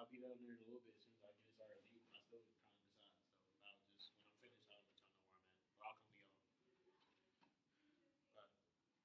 I'll be down there in a little bit as soon as I get started leaving. I still kind of decide. So I'll just when I'm finished, I'll let y'all know where I'm at. Or I'll come to y'all. But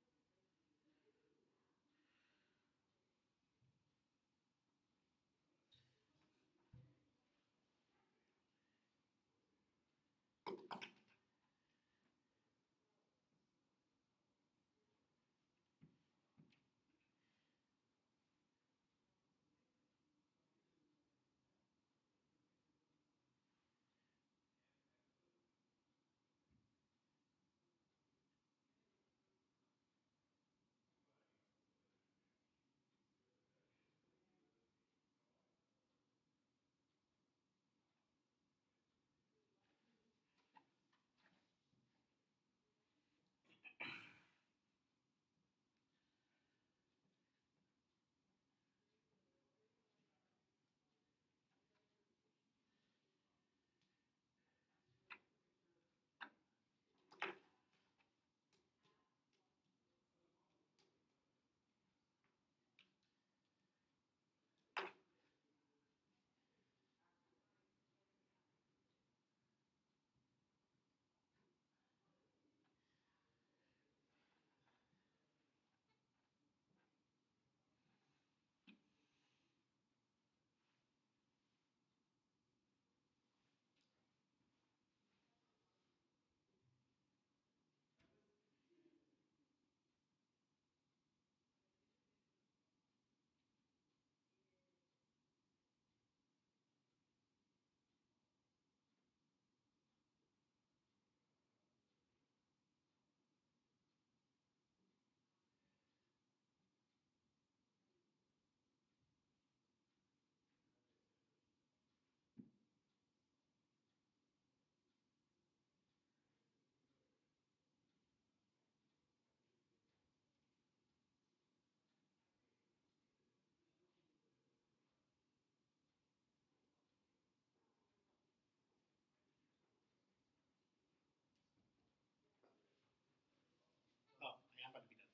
oh, yeah, I'm about to be done.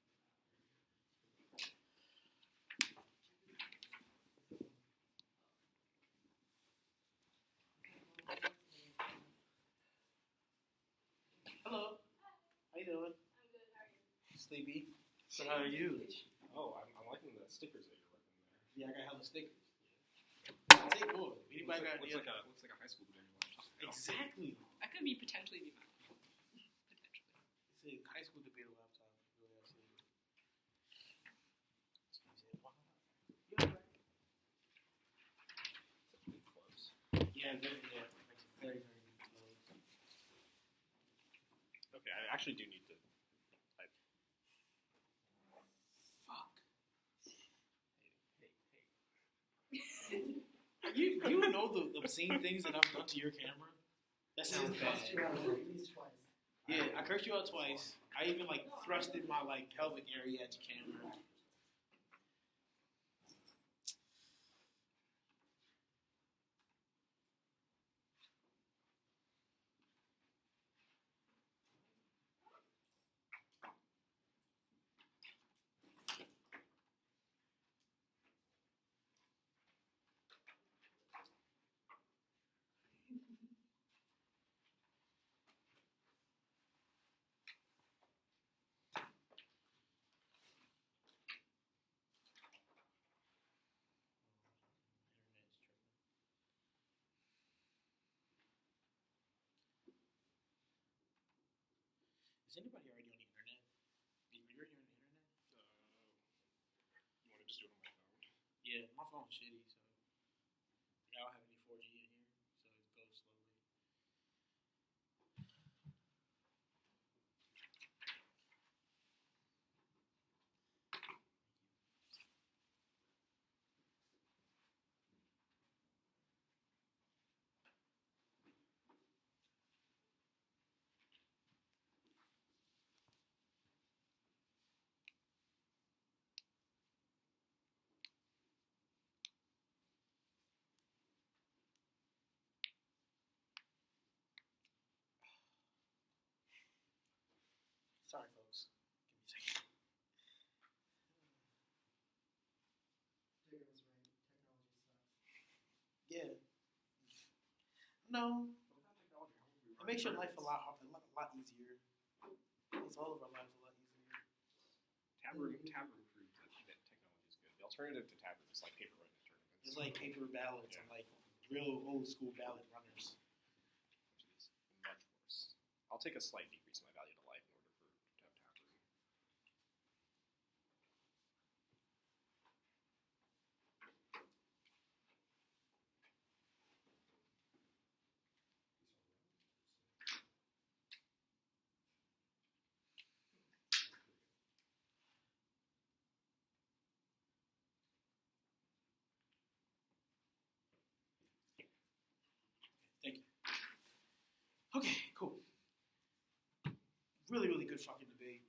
Hello. How you doing? I'm good. How are you? Sleepy. So how are you? Oh, I'm liking the stickers that you're working there. Yeah, I got hella stickers. Take more. Anybody got any? Looks like a high school degree laptop. Exactly. That could potentially be mine. Potentially. It's a high school debater laptop. Really, I see. Such big clothes. Yeah, very, yeah. Very, very good clothes. Okay, I actually do need to. Fuck. Hey. You know the obscene things that I've done to your camera? That sounds bad. At least twice. Yeah, I cursed you out twice. I even thrusted my pelvic area at your camera. Is anybody already on the internet? You're already on the internet? You want to just do it on my phone? Yeah, my phone's shitty, so I don't have any 4G in here, so it goes slowly. Sorry, folks. Give me a second. Jigger was right. Technology sucks. Yeah. No, it makes your life a lot easier. It's all of our lives a lot easier. Tabroom proves that technology is good. The alternative to Tabroom is like paper running tournaments. It's like paper ballots and like real old school ballot runners. Which is much worse. I'll take a slight decrease in my value to life in order to have Tabroom. Thank you. Okay, cool. Really, really good fucking debate.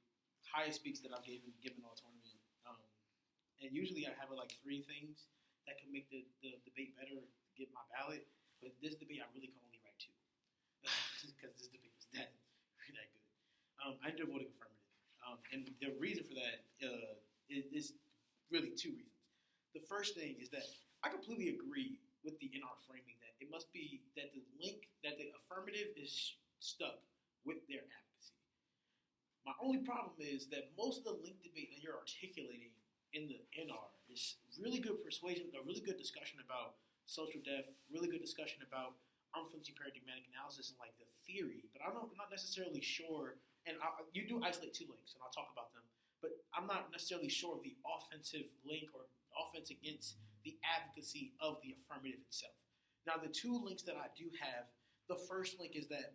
Highest speaks that I've given all tournament. And usually I have like 3 things that can make the debate better, get my ballot. But this debate I really can only write 2 because this debate was that good. I ended up voting affirmative, and the reason for that is really 2 reasons. The first thing is that I completely agree with the NR framing that it must be that the affirmative is stuck with their advocacy. My only problem is that most of the link debate that you're articulating in the NR is really good persuasion, a really good discussion about social death, really good discussion about unflinching paradigmatic analysis and like the theory, but I'm not necessarily sure, and you do isolate 2 links, and I'll talk about them, but I'm not necessarily sure of the offensive link or offense against the advocacy of the affirmative itself. Now, the 2 links that I do have, the first link is that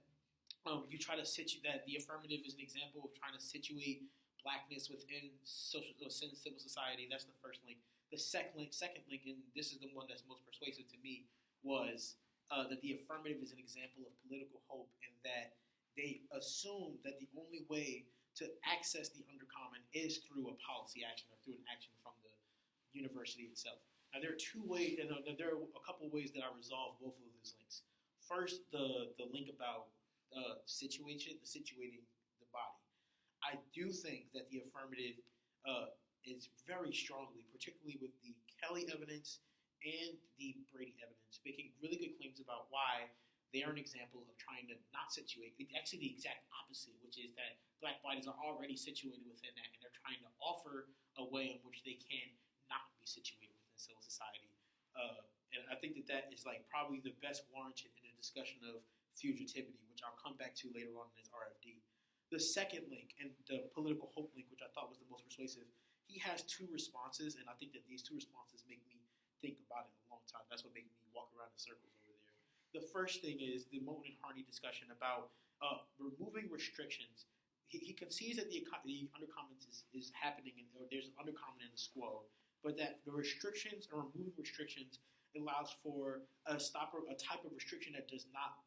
you try to that the affirmative is an example of trying to situate blackness within civil society. That's the first link. The second link, and this is the one that's most persuasive to me, was that the affirmative is an example of political hope, and that they assume that the only way to access the undercommon is through a policy action or through an action from the university itself. Now, there are 2 ways, and there are a couple ways that I resolve both of these links. First, the link about situating the body. I do think that the affirmative is very strongly, particularly with the Kelly evidence and the Brady evidence, making really good claims about why they are an example of trying to not situate. It's actually the exact opposite, which is that black bodies are already situated within that, and they're trying to offer a way in which they can not be situated within civil society. And I think that is like probably the best warranted in a discussion of fugitivity, which I'll come back to later on in this RFD. The second link, and the political hope link, which I thought was the most persuasive, he has 2 responses, and I think that these 2 responses make me think about it a long time. That's what made me walk around in circles over there. The first thing is the Moten and Harney discussion about removing restrictions. He concedes that the undercommons is happening, or there's an undercommon in the squo, but that the restrictions or removing restrictions allows for a type of restriction that does not.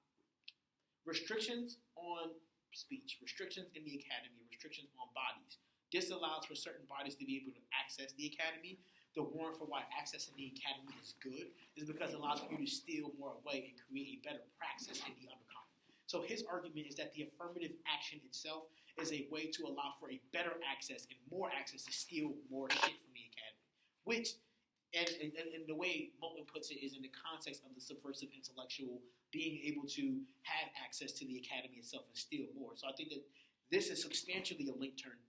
Restrictions on speech, restrictions in the academy, restrictions on bodies. This allows for certain bodies to be able to access the academy. The warrant for why accessing the academy is good is because it allows for you to steal more away and create a better praxis in the undercommon. So his argument is that the affirmative action itself is a way to allow for a better access and more access to steal more shit from the academy. Which, and the way Moten puts it, is in the context of the subversive intellectual being able to have access to the academy itself and steal more. So I think that this is substantially a link turn,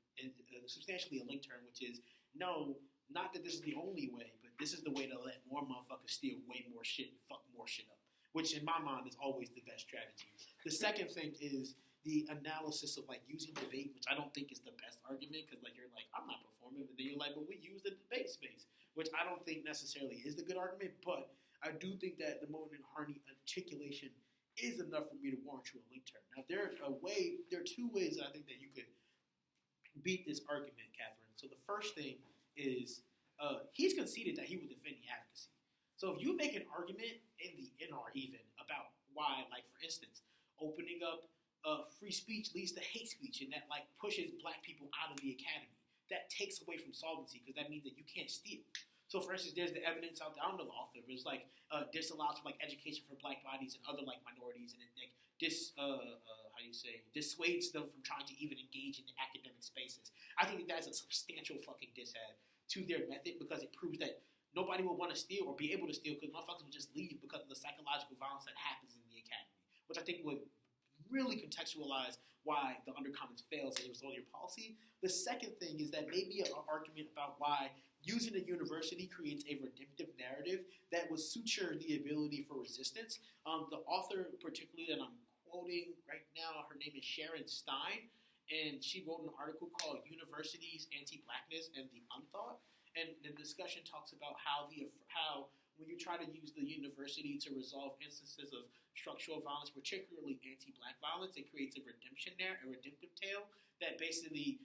which is, no, not that this is the only way, but this is the way to let more motherfuckers steal way more shit and fuck more shit up, which in my mind is always the best strategy. The second thing is the analysis of like using debate, which I don't think is the best argument, because like you're like, I'm not performing, but then you're like, but we use the debate space, which I don't think necessarily is the good argument, but I do think that the Moten and Harney articulation is enough for me to warrant you a link turn. Now, there are 2 ways that I think that you could beat this argument, Catherine. So the first thing is he's conceded that he would defend the advocacy. So if you make an argument in the NR even about why, like for instance, opening up free speech leads to hate speech, and that like pushes black people out of the academy, that takes away from solvency because that means that you can't steal. So, for instance, there's the evidence out there. I don't know the author, but it's like disallows for like education for black bodies and other like minorities, and it like dissuades them from trying to even engage in the academic spaces. I think that is a substantial fucking dishad to their method because it proves that nobody will want to steal or be able to steal because motherfuckers will just leave because which I think would really contextualize why the undercommons fails as a result of your policy. The second thing is that maybe an argument about why using a university creates a redemptive narrative that would suture the ability for resistance. The author, particularly that I'm quoting right now, her name is Sharon Stein, and she wrote an article called "Universities, Anti-Blackness, and the Unthought." And the discussion talks about how when you try to use the university to resolve instances of structural violence, particularly anti-black violence, it creates a redemptive tale that basically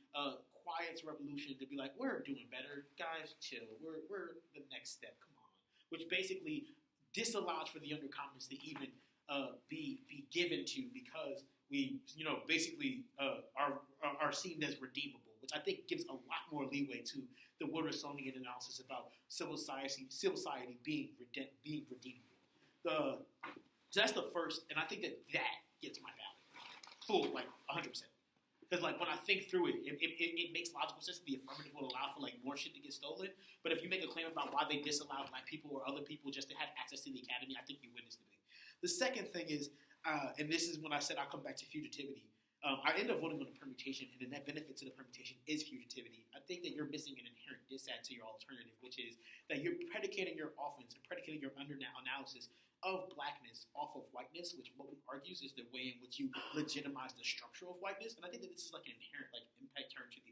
quiets revolution to be like, we're doing better, guys, chill. We're the next step. Come on, which basically disallows for the undercommons to even be given to because we basically are seen as redeemable, which I think gives a lot more leeway to the Wilsonian analysis about civil society being redeemable. So that's the first, and I think that gets my ballot full, like 100%. Because like when I think through it, it makes logical sense that the affirmative will allow for like more shit to get stolen. But if you make a claim about why they disallow black people or other people just to have access to the academy, I think you win this debate. The second thing is, and this is when I said I'll come back to fugitivity. I end up voting on the permutation, and the net benefit to the permutation is fugitivity. I think that you're missing an inherent dissad to your alternative, which is that you're predicating your offense and predicating your analysis of blackness off of whiteness, which what we argues is the way in which you legitimize the structure of whiteness. And I think that this is like an inherent like impact turn to the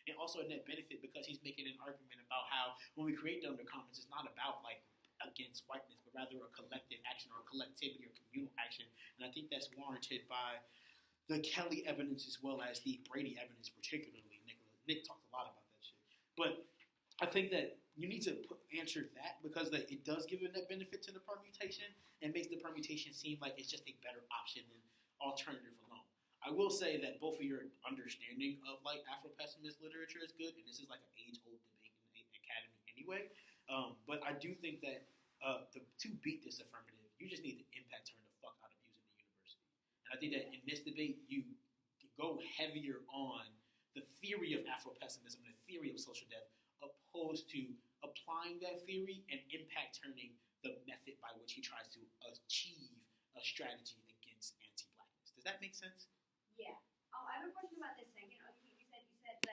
and also a net benefit because he's making an argument about how when we create the undercommons, it's not about like against whiteness, but rather a collective action or a collectivity or communal action. And I think that's warranted by the Kelly evidence as well as the Brady evidence, particularly. Nick talked a lot about that shit. But I think that you need to answer that because it does give a net benefit to the permutation and makes the permutation seem like it's just a better option than alternative alone. I will say that both of your understanding of like Afro-pessimist literature is good, and this is like an age-old debate in the academy anyway. But I do think that to beat this affirmative, you just need to impact turn the fuck out of using the university. And I think that in this debate, you go heavier on the theory of Afro-pessimism and the theory of social death opposed to applying that theory and impact turning the method by which he tries to achieve a strategy against anti-blackness. Does that make sense? Yeah. I have a question about this second argument